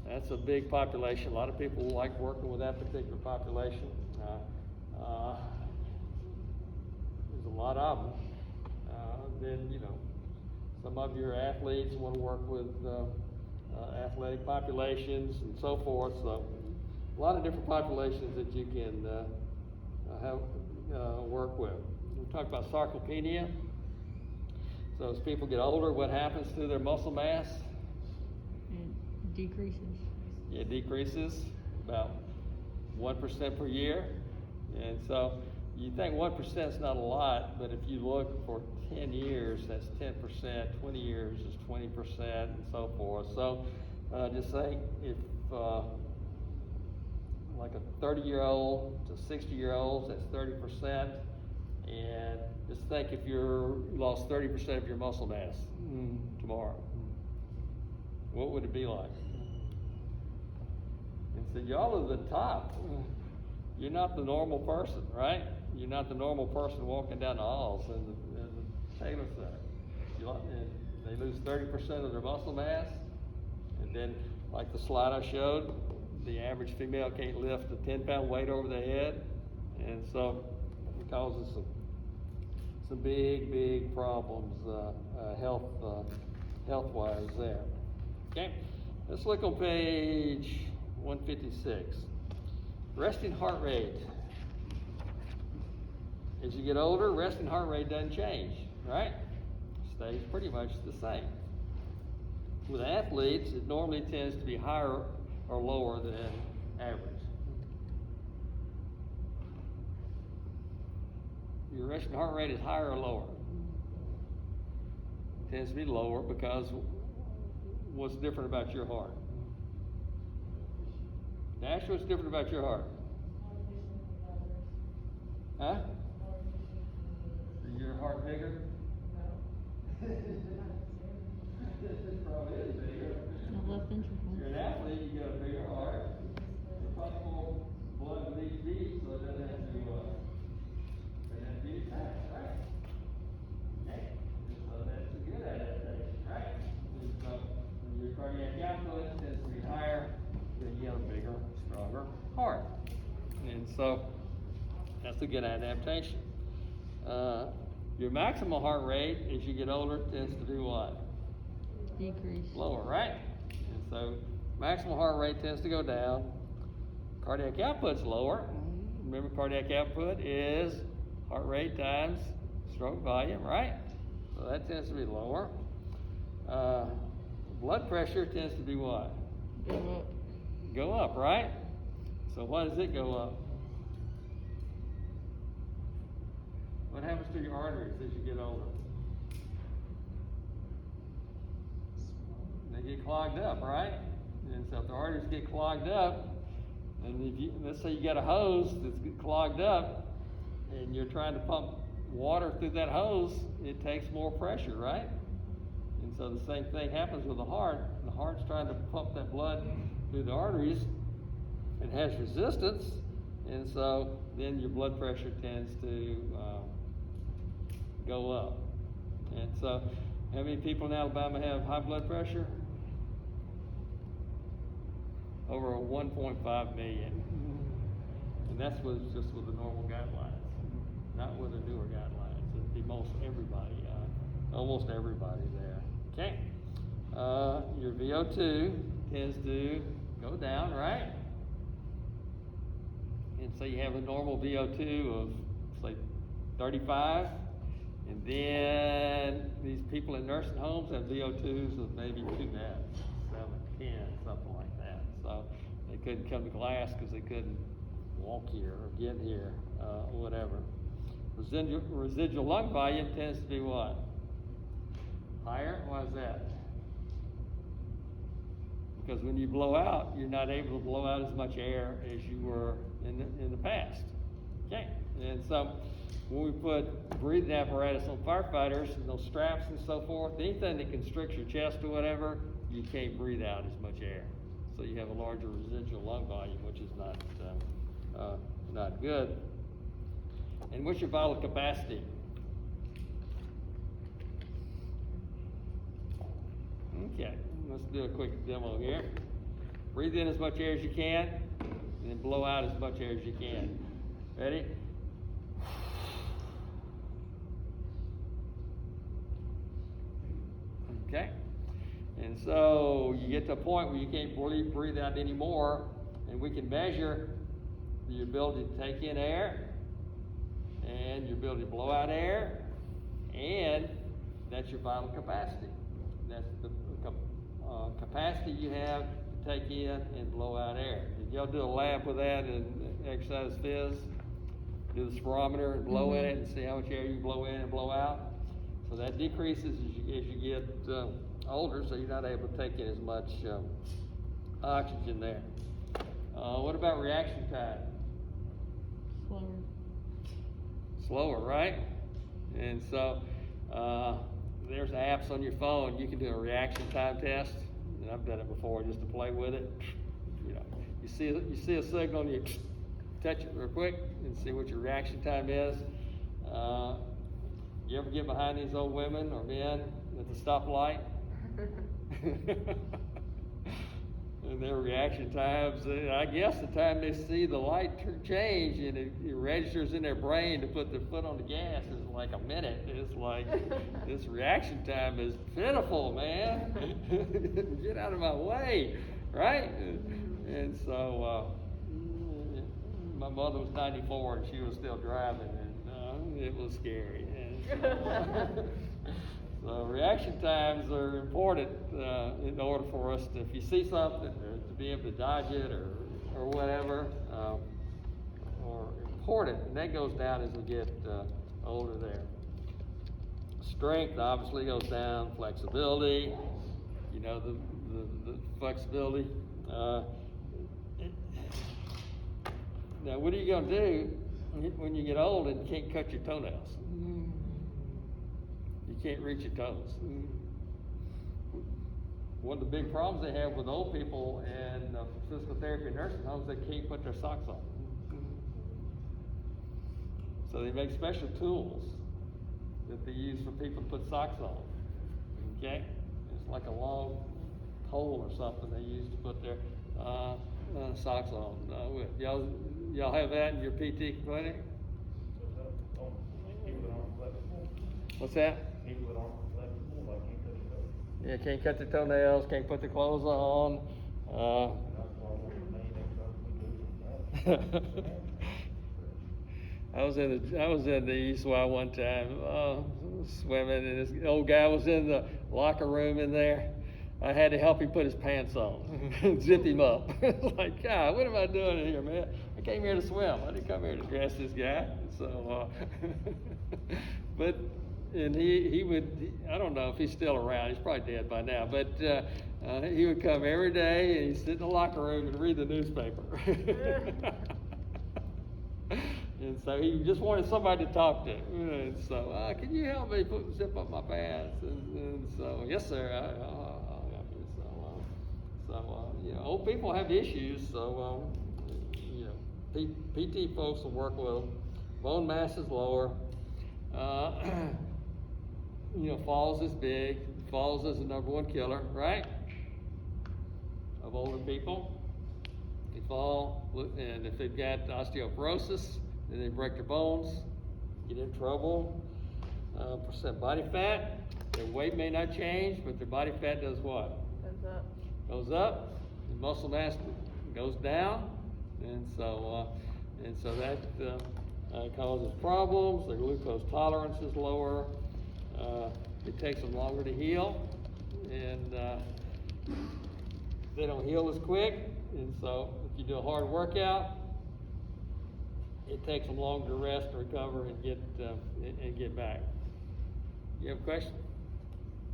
that's a big population. A lot of people like working with that particular population. There's a lot of them. Then, some of your athletes want to work with athletic populations and so forth. So a lot of different populations that you can work with. We talked about sarcopenia. So as people get older, what happens to their muscle mass? It decreases. Yeah, it decreases about 1% per year. And so you think 1% is not a lot, but if you look for 10 years, that's 10%, 20 years is 20%, and so forth. So just think if like a 30-year-old to 60-year-olds, that's 30%. And just think if you lost 30% of your muscle mass tomorrow, what would it be like? And so y'all are the top. You're not the normal person, right? You're not the normal person walking down the halls in the Taylor Center. They lose 30% of their muscle mass, and then, like the slide I showed, the average female can't lift a 10-pound weight over their head, and so it causes some big problems health-wise there. Okay, let's look on page 156. Resting heart rate. As you get older, resting heart rate doesn't change, right? Stays pretty much the same. With athletes, it normally tends to be higher or lower than average. Your resting heart rate is higher or lower? It tends to be lower because what's different about your heart? Nash, what's different about your heart? Huh? Is your heart bigger? No. It probably is bigger. No left ventricle. If you're an athlete, you got a bigger heart. It's probably more so that's a good adaptation. Your maximal heart rate as you get older tends to do what? Decrease. Lower, right? And so maximal heart rate tends to go down. Cardiac output's lower. Remember, cardiac output is heart rate times stroke volume, right? So that tends to be lower. Blood pressure tends to be what? Go up. Go up, right? So why does it go up? What happens to your arteries as you get older? They get clogged up, right? And so if the arteries get clogged up, and if you, let's say you got a hose that's clogged up, and you're trying to pump water through that hose, it takes more pressure, right? And so the same thing happens with the heart. The heart's trying to pump that blood through the arteries. It has resistance, and so then your blood pressure tends to go up. And so, how many people in Alabama have high blood pressure? Over 1.5 million. And that's just with the normal guidelines, not with the newer guidelines. It'd be almost everybody there. Okay. Your VO2 tends to go down, right? And so you have a normal VO2 of, say, 35. And then these people in nursing homes have VO2s of maybe 2 meds, 7, 10, something like that. So they couldn't come to class because they couldn't walk here or get here, whatever. Residual lung volume tends to be what? Higher? Why is that? Because when you blow out, you're not able to blow out as much air as you were in the past. Okay, and so when we put breathing apparatus on firefighters and those straps and so forth, anything that constricts your chest or whatever, you can't breathe out as much air. So you have a larger residual lung volume, which is not good. And what's your vital capacity? Okay, let's do a quick demo here. Breathe in as much air as you can, and then blow out as much air as you can. Ready? Okay, and so you get to a point where you can't breathe out anymore, and we can measure your ability to take in air, and your ability to blow out air, and that's your vital capacity. That's the capacity you have to take in and blow out air. Did y'all do a lab with that in exercise phys? Do the spirometer and blow in it and see how much air you blow in and blow out? So that decreases as you get older, so you're not able to take in as much oxygen there. What about reaction time? Slower, right? And so there's apps on your phone. You can do a reaction time test, and I've done it before just to play with it. You know, you see a signal, and you touch it real quick and see what your reaction time is. You ever get behind these old women or men at the stoplight? And their reaction times, I guess the time they see the light change and it registers in their brain to put their foot on the gas is like a minute. It's like, this reaction time is pitiful, man. Get out of my way, right? And so, my mother was 94 and she was still driving, and it was scary. And so reaction times are important in order for us to, if you see something, to be able to dodge it or whatever, or important, and that goes down as we get older there. Strength obviously goes down, flexibility, you know, the flexibility. Now, what are you going to do when you get old and you can't cut your toenails? You can't reach your toes. One of the big problems they have with old people and physical therapy and nursing homes, they can't put their socks on. So they make special tools that they use for people to put socks on. Okay? It's like a long pole or something they use to put their socks on with. Y'all y'all have that in your PT clinic? What's that? People that aren't flexible, like can't touch their toes. Yeah, can't cut their toenails, can't put their clothes on. That's why one of the main exercises we do is that. I was in the East Y one time, swimming, and this old guy was in the locker room in there. I had to help him put his pants on, zip him up. It's like, God, what am I doing in here, man? I came here to swim. I didn't come here to dress this guy. So, but, and he would, I don't know if he's still around. He's probably dead by now. But he would come every day, and he'd sit in the locker room and read the newspaper. And so he just wanted somebody to talk to. And so, can you help me zip up my pants? And so, yes, sir. I'll help you. So, old people have issues. So, PT folks will work with them. Bone mass is lower. Falls is big. Falls is the #1 killer, right? Of older people. They fall, and if they've got osteoporosis, then they break their bones, get in trouble. Percent body fat, their weight may not change, but their body fat does what? Goes up. Goes up, the muscle mass goes down, and so that causes problems. Their glucose tolerance is lower. It takes them longer to heal, and they don't heal as quick. And so, if you do a hard workout, it takes them longer to rest, and recover, and get back. You have a question?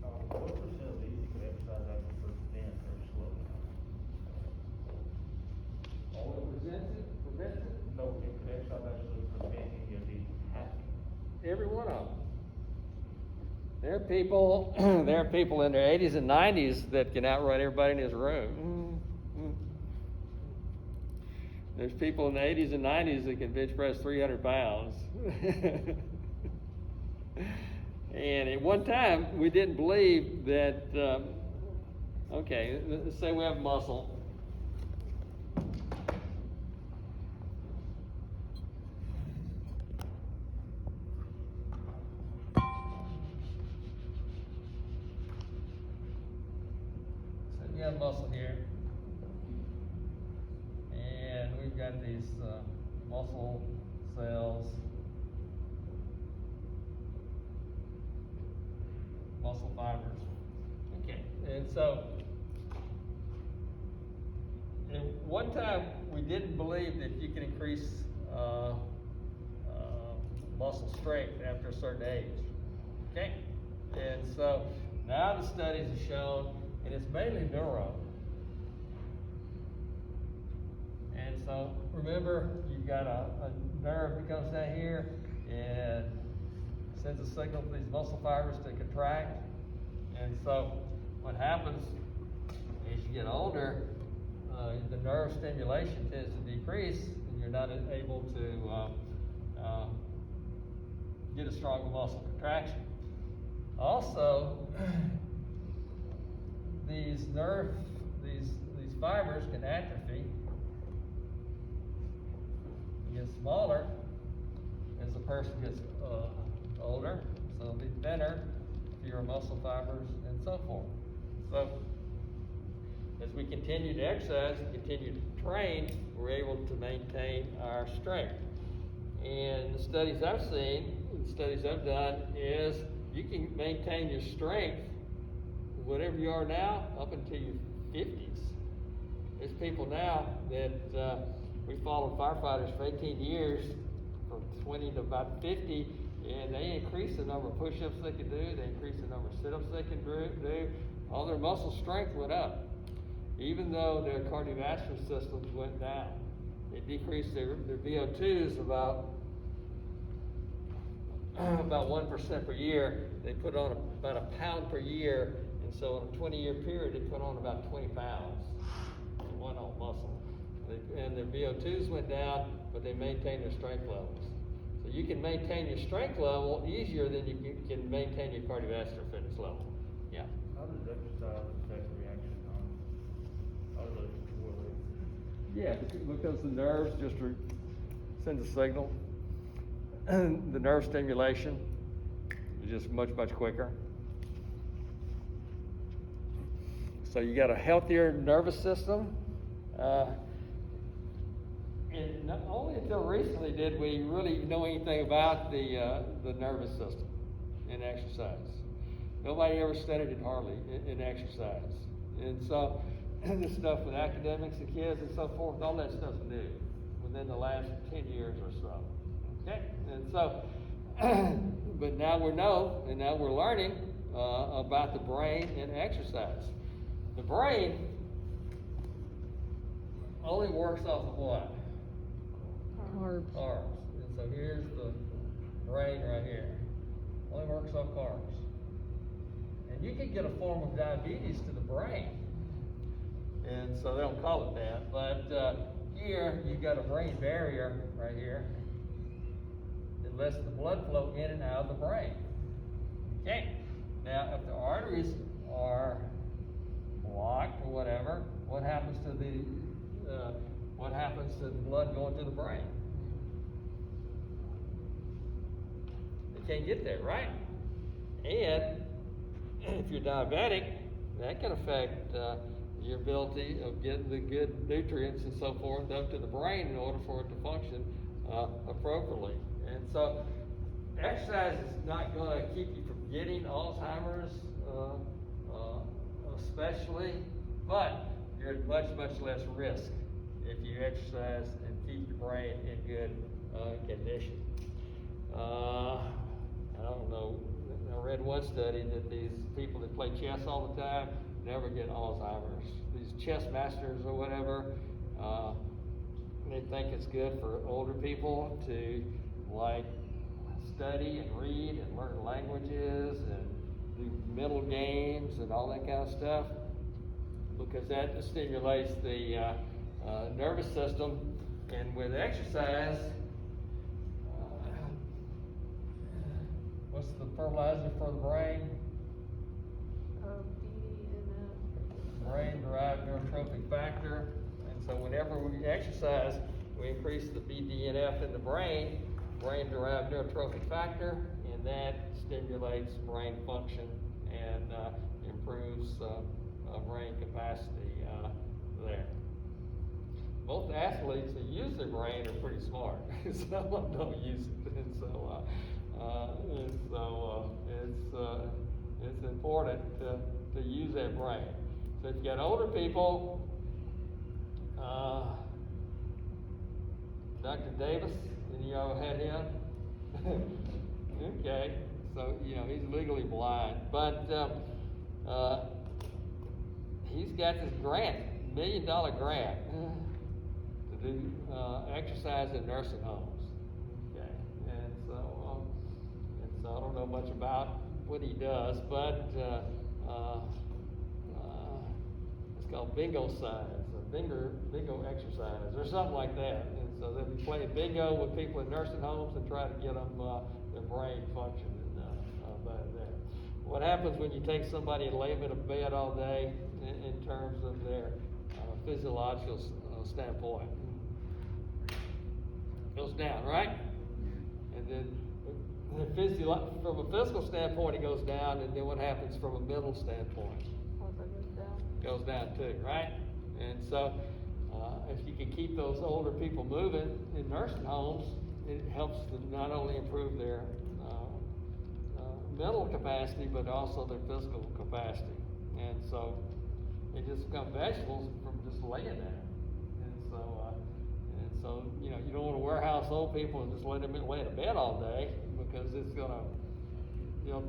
What percent of these you could exercise after prevent or slow? All it prevents it? No, it could exercise actually prevent any of these happening. Every one of them. There are people in their 80s and 90s that can outrun everybody in this room. There's people in the 80s and 90s that can bench press 300 pounds. And at one time, we didn't believe that, let's say we have muscle. So we have muscle here. And we've got these muscle cells, muscle fibers. Okay, and so at one time we didn't believe that you can increase muscle strength after a certain age. Okay, and so now the studies have shown, and it's mainly neuro. And so remember, you've got a nerve that comes down here and sends a signal to these muscle fibers to contract. And so what happens as you get older, the nerve stimulation tends to decrease, and you're not able to get a stronger muscle contraction. Also, these fibers can atrophy, get smaller as the person gets older, so they'll be thinner, fewer muscle fibers, and so forth. So, as we continue to exercise and continue to train, we're able to maintain our strength. And the studies I've seen, the studies I've done, is you can maintain your strength, whatever you are now, up until your 50s. There's people now that we followed firefighters for 18 years, from 20 to about 50, and they increase the number of push-ups they can do, they increase the number of sit-ups they can do, all their muscle strength went up, even though their cardiovascular systems went down. They decreased their VO2s about 1% per year. They put on about a pound per year, and so in a 20-year period, they put on about 20 pounds in one whole muscle. And their VO2s went down, but they maintained their strength levels. So you can maintain your strength level easier than you can maintain your cardiovascular fitness level. Yeah. How does exercise affect reaction time? How does it work? Yeah, because the nerves just sends a signal. The nerve stimulation is just much, much quicker. So you got a healthier nervous system. And not only until recently did we really know anything about the nervous system in exercise. Nobody ever studied it hardly in exercise. And so this stuff with academics and kids and so forth, all that stuff's new within the last 10 years or so. Okay? And so, but now we know, and now we're learning about the brain and exercise. The brain only works off of what? Carbs. Carbs. And so here's the brain right here. Only works off carbs. And you can get a form of diabetes to the brain. And so they don't call it that. But here you've got a brain barrier right here that lets the blood flow in and out of the brain. Okay. Now if the arteries are blocked or whatever, what happens to the blood going to the brain? They can't get there, right? And if you're diabetic, that can affect your ability of getting the good nutrients and so forth up to the brain in order for it to function appropriately. And so exercise is not going to keep you from getting Alzheimer's, especially, but you're at much, much less risk if you exercise and keep your brain in good condition. I don't know, I read one study that these people that play chess all the time never get Alzheimer's. These chess masters or whatever, they think it's good for older people to like study and read and learn languages and do mental games and all that kind of stuff, because that stimulates the nervous system. And with exercise, what's the fertilizer for the brain? Brain-derived neurotrophic factor. And so whenever we exercise, we increase the BDNF in the brain, brain-derived neurotrophic factor, and that stimulates brain function and improves brain capacity there. Most athletes that use their brain are pretty smart. Some of them don't use it, and so it's important to use that brain. So if you got older people, Dr. Davis, any of y'all had him? Okay, so he's legally blind, but he's got this grant, $1 million grant, to do exercise in nursing homes. Okay, and so I don't know much about what he does, but it's called bingo signs, or bingo exercise, or something like that. And so they'll be playing bingo with people in nursing homes and try to get them their brain functioning better there. What happens when you take somebody and lay them in a bed all day in terms of their physiological standpoint? Goes down, right? And then from a physical standpoint, it goes down, and then what happens from a mental standpoint? Goes down too, right? And so if you can keep those older people moving in nursing homes, it helps to not only improve their mental capacity, but also their physical capacity. And so they just become vegetables from just laying there. And so you don't want to warehouse old people and just let them lay in a bed all day, because it's gonna,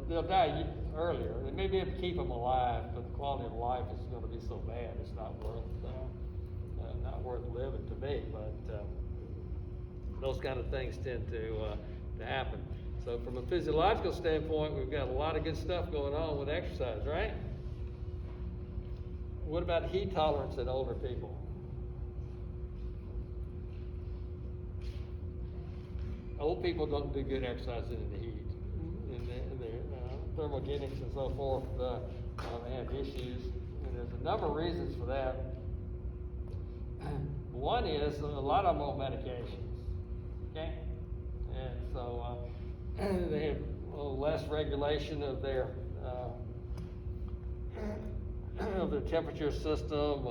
they'll die earlier. They may be able to keep them alive, but the quality of life is going to be so bad, it's not worth living to me. But those kind of things tend to happen. So from a physiological standpoint, we've got a lot of good stuff going on with exercise, right? What about heat tolerance in older people? Old people don't do good exercising in the heat. In their thermogenics and so forth, they have issues. And there's a number of reasons for that. One is a lot of them are on medications. okay? And so, they have a little less regulation of their temperature system.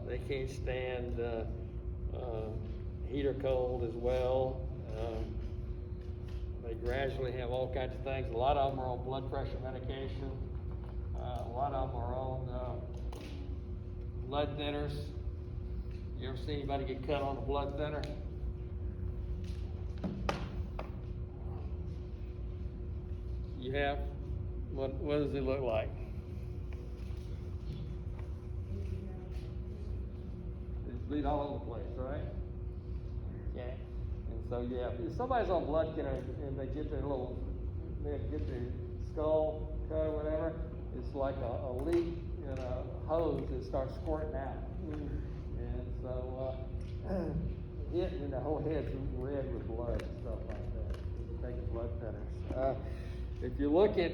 They can't stand heat or cold as well. They gradually have all kinds of things. A lot of them are on blood pressure medication. A lot of them are on blood thinners. You ever see anybody get cut on a blood thinner? You have? What does it look like? It's bleed all over the place, right? Okay. And so, yeah, if somebody's on blood thinner and they get their skull cut or whatever, it's like a leak in a hose that starts squirting out. And so, and the whole head's red with blood and stuff like that. Taking blood thinners. If you look at,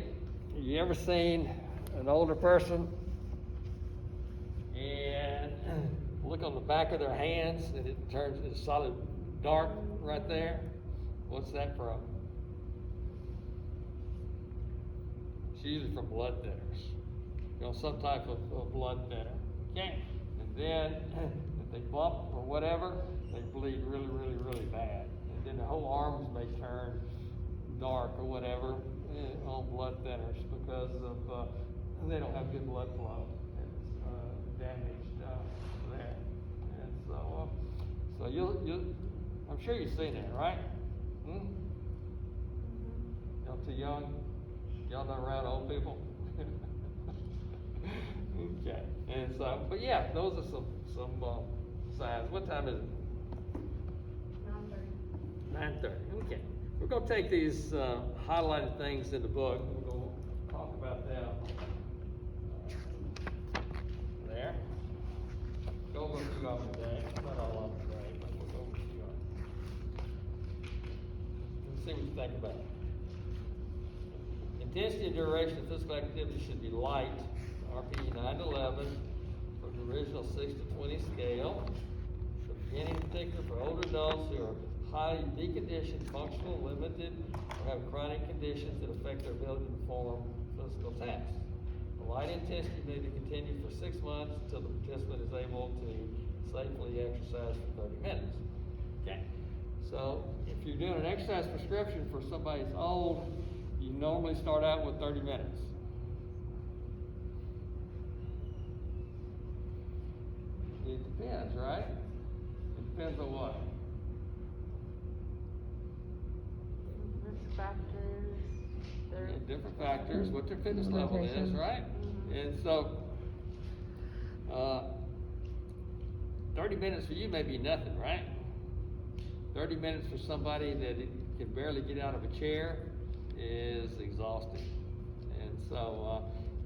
you ever seen an older person and look on the back of their hands and it turns into solid dark right there? What's that from? It's usually from blood thinners. Some type of blood thinner. Okay? And then if they bump or whatever, they bleed really, really, really bad. And then their whole arms may turn dark or whatever on blood thinners because of they don't have good blood flow. It's damaged there. And so I'm sure you've seen that, right? Y'all too young? Y'all not around old people? Okay. And so, but yeah, those are some signs. What time is it? 9:30. Okay. We're going to take these highlighted things in the book. We're going to talk about them there. Go over a few of them today. Not all of them today, but we'll go over a few of them. Let's see what you think about it. Intensity and duration of physical activity should be light, RPE 9 to 11, from the original 6 to 20 scale. The beginning in particular for older adults who are highly deconditioned, functional, limited, or have chronic conditions that affect their ability to perform physical tasks. The light intensity may be continued for 6 months until the participant is able to safely exercise for 30 minutes. Okay. So if you're doing an exercise prescription for somebody that's old, you normally start out with 30 minutes. It depends, right? It depends on what? Factors. Different factors, what their fitness level is, right? And so, 30 minutes for you may be nothing, right? 30 minutes for somebody that can barely get out of a chair is exhausting. And so,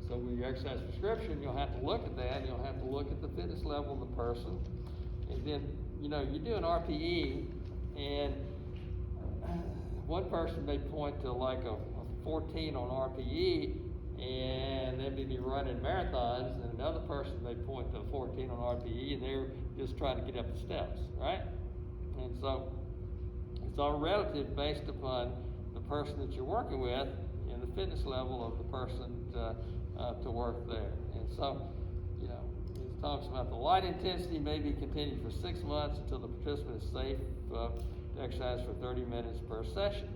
so with your exercise prescription, you'll have to look at that, and you'll have to look at the fitness level of the person. And then, you do an RPE, and one person may point to like a 14 on RPE, and they may be running marathons, and another person may point to a 14 on RPE, and they're just trying to get up the steps, right? And so it's all relative based upon the person that you're working with and the fitness level of the person to work there. And so, it talks about the light intensity may be continued for 6 months until the participant is safe to exercise for 30 minutes per session.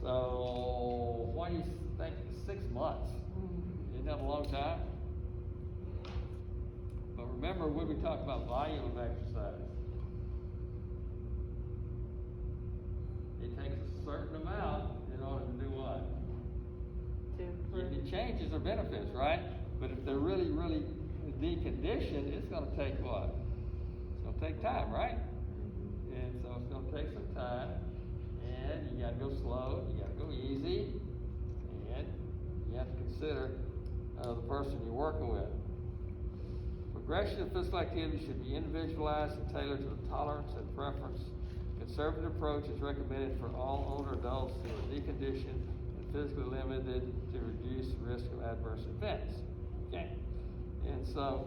So, what do you think? 6 months? Isn't that a long time? But remember, when we talk about volume of exercise, it takes a certain amount in order to do what? It changes or benefits, right? But if they're really, really deconditioned, it's going to take what? It's going to take time, right? And so it's going to take some time, and you got to go slow, you got to go easy, and you have to consider the person you're working with. Progression of physical activity should be individualized and tailored to the tolerance and preference. Conservative approach is recommended for all older adults who are deconditioned and physically limited to reduce risk of adverse events. Okay, and so,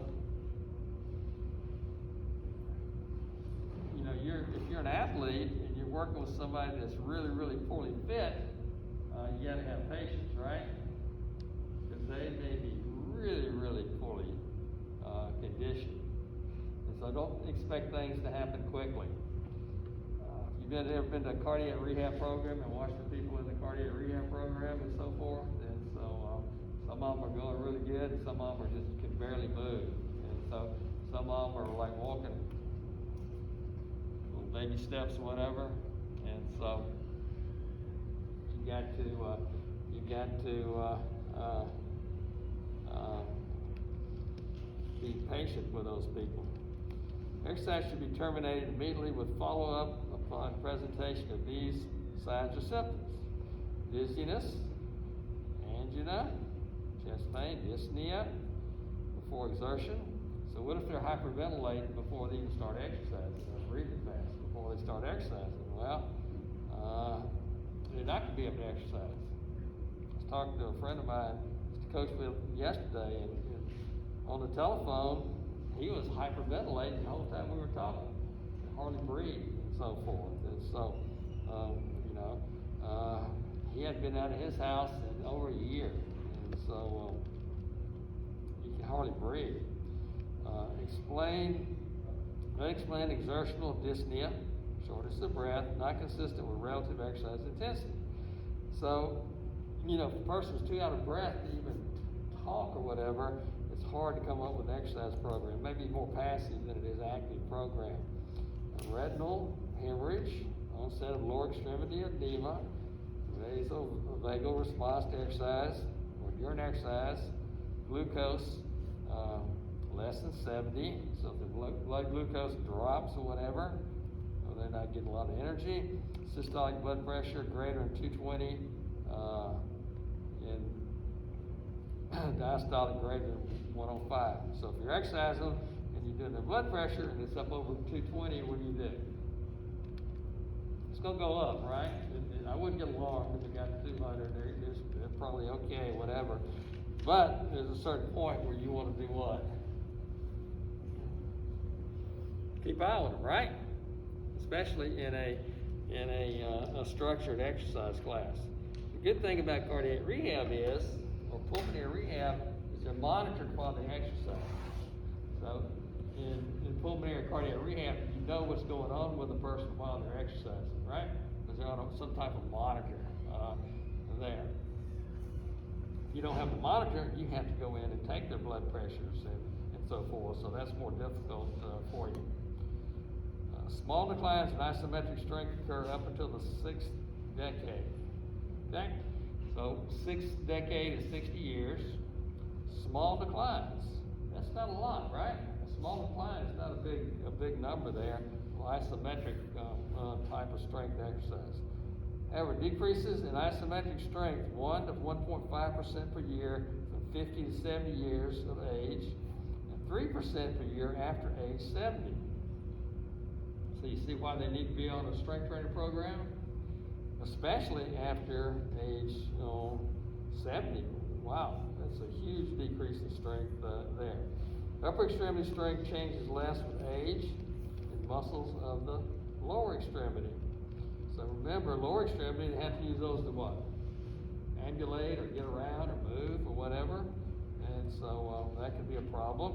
if you're an athlete and you're you're working with somebody that's really, really poorly fit, you gotta have patience, right? Because they may be really, really poorly conditioned. And so don't expect things to happen quickly. If you've ever been to a cardiac rehab program and watched the people in the cardiac rehab program and so forth, and so some of them are going really good, and some of them are just can barely move. And so some of them are like walking little baby steps or whatever. And so you got to be patient with those people. Exercise should be terminated immediately with follow-up upon presentation of these signs or symptoms: dizziness, angina, chest pain, dyspnea before exertion. So what if they're hyperventilating before they even start exercising, or breathing fast before they start exercising? Well, they're not going to be able to exercise. I was talking to a friend of mine, Mr. Coachville, yesterday, and on the telephone, he was hyperventilating the whole time we were talking, hardly breathe, and so forth. And so, he hadn't been out of his house in over a year, and so he can hardly breathe. Unexplained exertional dyspnea, shortness of breath, not consistent with relative exercise intensity. So, if a person's too out of breath to even talk or whatever, it's hard to come up with an exercise program. It may be more passive than it is active program. Retinal hemorrhage, onset of lower extremity edema, vagal response to exercise or during exercise, glucose less than 70, so if the blood glucose drops or whatever, they're not getting a lot of energy. Systolic blood pressure greater than 220, and diastolic greater than 105. So if you're exercising and you're doing the blood pressure and it's up over 220, what do? It's going to go up, right? I wouldn't get alarmed if it got to 200. They're probably okay, whatever. But there's a certain point where you want to do what? Keep eye on them, right? Especially in a structured exercise class. The good thing about cardiac rehab or pulmonary rehab, is they're monitored while they exercise. So in pulmonary cardiac rehab, you know what's going on with the person while they're exercising, right? Because they're on some type of monitor there. If you don't have a monitor, you have to go in and take their blood pressures and so forth. So that's more difficult for you. Small declines in isometric strength occur up until the 6th decade. Okay? So 6th decade is 60 years. Small declines. That's not a lot, right? A small decline is not a big number there. Isometric type of strength exercise. However, decreases in isometric strength 1 to 1.5% per year from 50 to 70 years of age, and 3% per year after age 70. So you see why they need to be on a strength training program? Especially after age 70. Wow, that's a huge decrease in strength there. Upper extremity strength changes less with age and muscles of the lower extremity. So remember, lower extremity, they have to use those to what? Ambulate or get around or move or whatever. And so that could be a problem.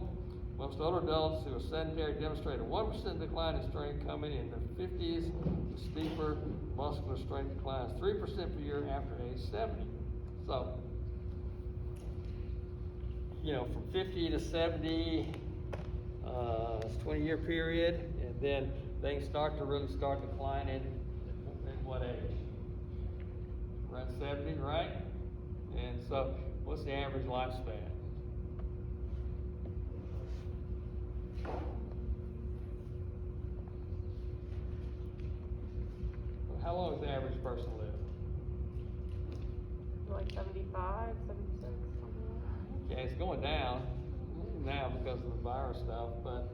Most older adults who are sedentary demonstrate a 1% decline in strength coming in their 50s. The steeper muscular strength declines 3% per year after age 70. So, from 50 to 70, it's a 20-year period, and then things start declining at what age? Around 70, right? And so, what's the average lifespan? How long does the average person live? Like 75, 76, something like that. Okay, it's going down now because of the virus stuff, but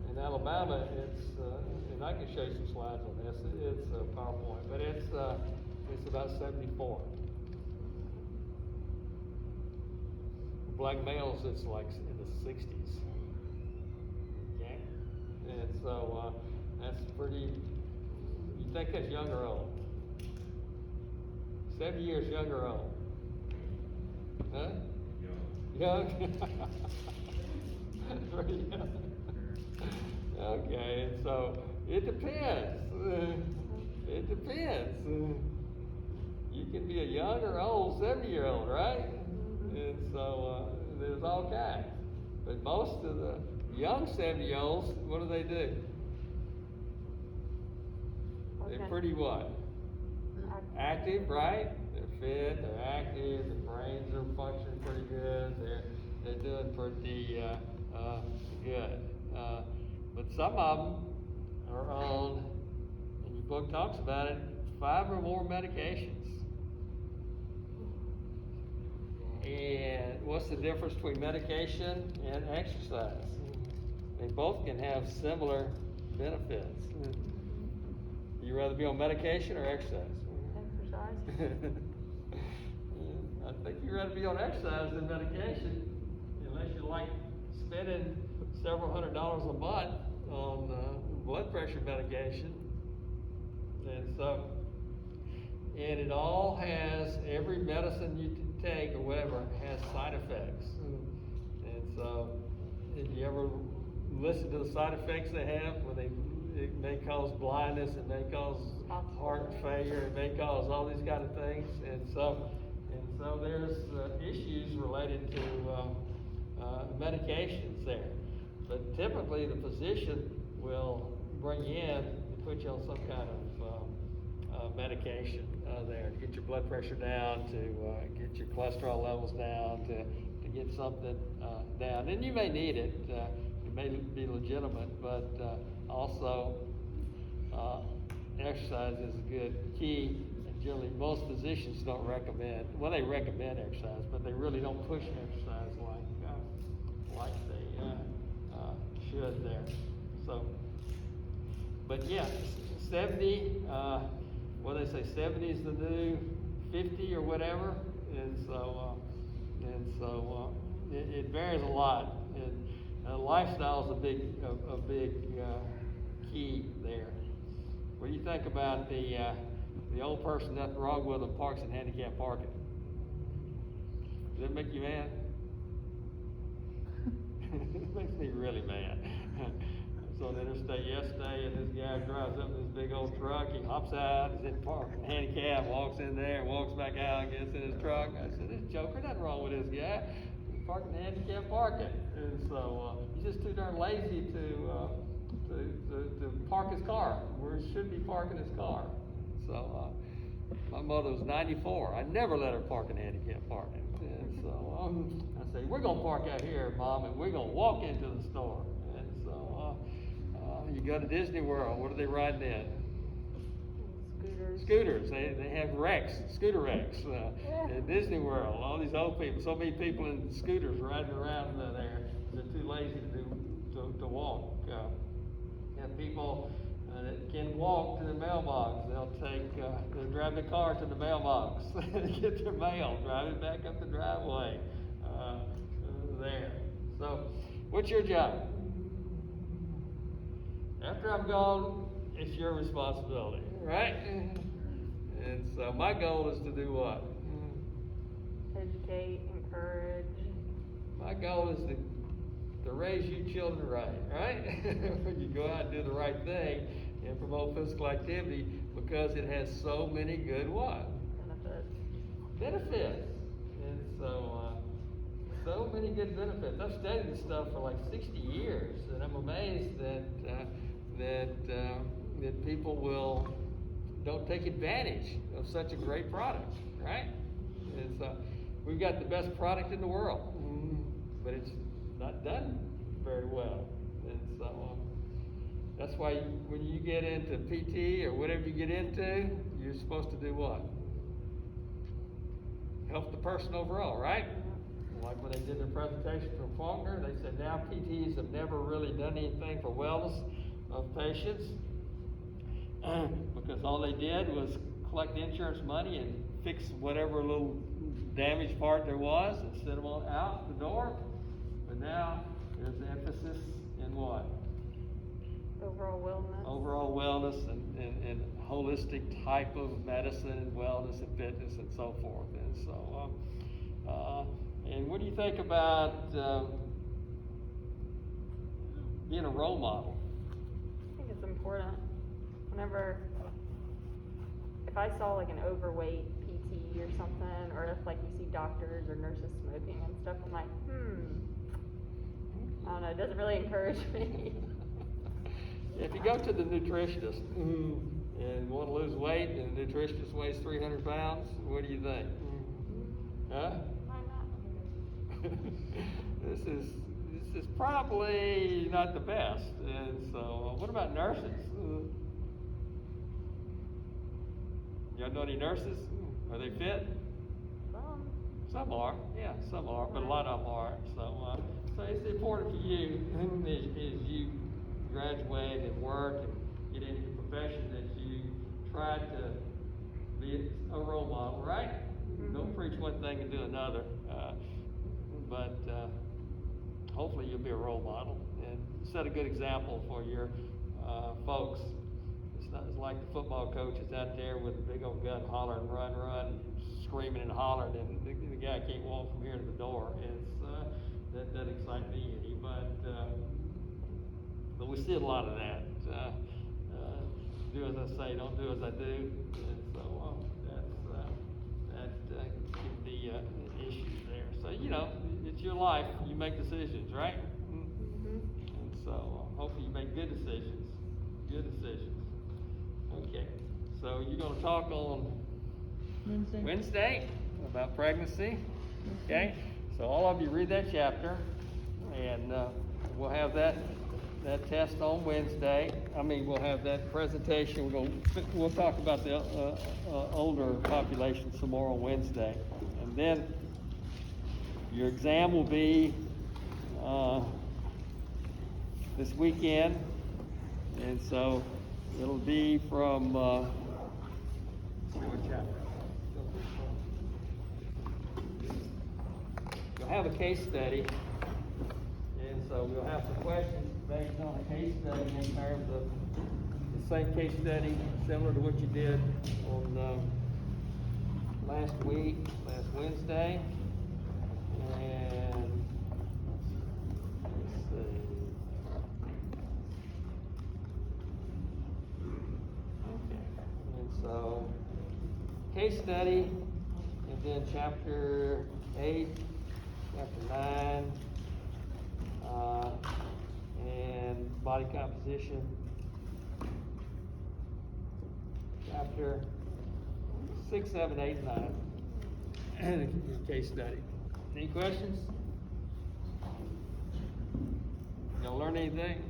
in Alabama, it's and I can show you some slides on this. It's a PowerPoint, but it's about 74. Black males, it's like in the 60s. Okay, and so that's pretty. You think that's young or old? 70 years young or old? Huh? Young. Pretty young. Okay, so it depends. It depends. You can be a young or old 70-year-old, right? And so there's all kinds. But most of the young 70-year-olds, what do? They're pretty what? Active, right? They're fit, they're active, their brains are functioning pretty good, they're doing pretty good. But some of them are on, and your book talks about it, 5 or more medications. And what's the difference between medication and exercise? They both can have similar benefits. You rather be on medication or exercise? Exercise. I think you'd rather be on exercise than medication, unless you like spending several $100s a month on blood pressure medication. And it all has, every medicine you take or whatever has side effects. And so, did you ever listen to the side effects they have? It may cause blindness, it may cause heart failure, it may cause all these kind of things. And so there's issues related to medications there. But typically the physician will bring you in and put you on some kind of medication there to get your blood pressure down, to get your cholesterol levels down, to get something down. And you may need it, it may be legitimate, but also exercise is a good key. And generally most physicians don't recommend, well, they recommend exercise, but they really don't push exercise like they should there. So, but yeah, 70, what do they say, 70 is the new 50 or whatever, and so it varies a lot, and lifestyle is a big key there. What do you think about the old person, nothing wrong with them, parks and handicap parking? Does that make you mad? It makes me really mad. I was on the interstate yesterday, and this guy drives up in this big old truck. He hops out, he's in park and handicap, walks in there, walks back out, and gets in his truck. I said, "This joker, nothing wrong with this guy. He's parking the handicap parking." And so he's just too darn lazy to park his car where he should be parking his car. So my mother was 94. I never let her park in handicap parking. And so I say, "We're gonna park out here, Mom, and we're gonna walk into the store." And so you go to Disney World. What are they riding in? Scooters. They have wrecks, scooter wrecks at Disney World. All these old people, so many people in scooters riding around there. They're too lazy to walk. And people that can walk to the mailbox, they'll drive the car to the mailbox, get their mail, drive it back up the driveway there. So, what's your job? After I'm gone, it's your responsibility, right? And so my goal is to do what? Educate, encourage. My goal is to raise you children right? When you go out and do the right thing and promote physical activity, because it has so many good what? Benefits. And so many good benefits. I've studied this stuff for like 60 years, and I'm amazed that people don't take advantage of such a great product, right? And so we've got the best product in the world, but it's not done very well. And so that's why when you get into PT or whatever you get into, you're supposed to do what? Help the person overall, right? Like when they did their presentation from Faulkner, they said now PTs have never really done anything for wellness of patients because all they did was collect insurance money and fix whatever little damaged part there was and send them out the door. But now there's emphasis in what? Overall wellness. overall wellness and holistic type of medicine and wellness and fitness and so forth. And so, and what do you think about being a role model? I think it's important. Whenever, if I saw like an overweight PT or something, or if like you see doctors or nurses smoking and stuff, I'm like, I don't know, it doesn't really encourage me. If you go to the nutritionist and want to lose weight, and the nutritionist weighs 300 pounds, what do you think? Huh? Why not? This is probably not the best. And so, what about nurses? Y'all know any nurses? Are they fit? Some are, yeah, some are, but a lot of them aren't. So, so it's important for you as you graduate and work and get into your profession that you try to be a role model, right? Don't preach one thing and do another, but hopefully you'll be a role model and set a good example for your folks. It's not it's like the football coach is out there with a big old gun hollering, run, screaming and hollering, and the guy can't walk from here to the door. That doesn't excite me any, but we see a lot of that. Do as I say, don't do as I do, and so that can be an issue there. So it's your life. You make decisions, right? And so hopefully you make good decisions. Good decisions. Okay. So you're going to talk on Wednesday about pregnancy. Okay. So all of you read that chapter, and we'll have that test on Wednesday. We'll have that presentation. We'll talk about the older population some more on Wednesday, and then your exam will be this weekend, and so it'll be from what chapter? You'll have a case study, and so we'll have some questions based on a case study in terms of the same case study, similar to what you did on last Wednesday. And let's see. Okay. And so, case study, and then chapter 8, chapter 9, and body composition, chapter 6, 7, 8, 9, and a case study. Any questions? Y'all learn anything?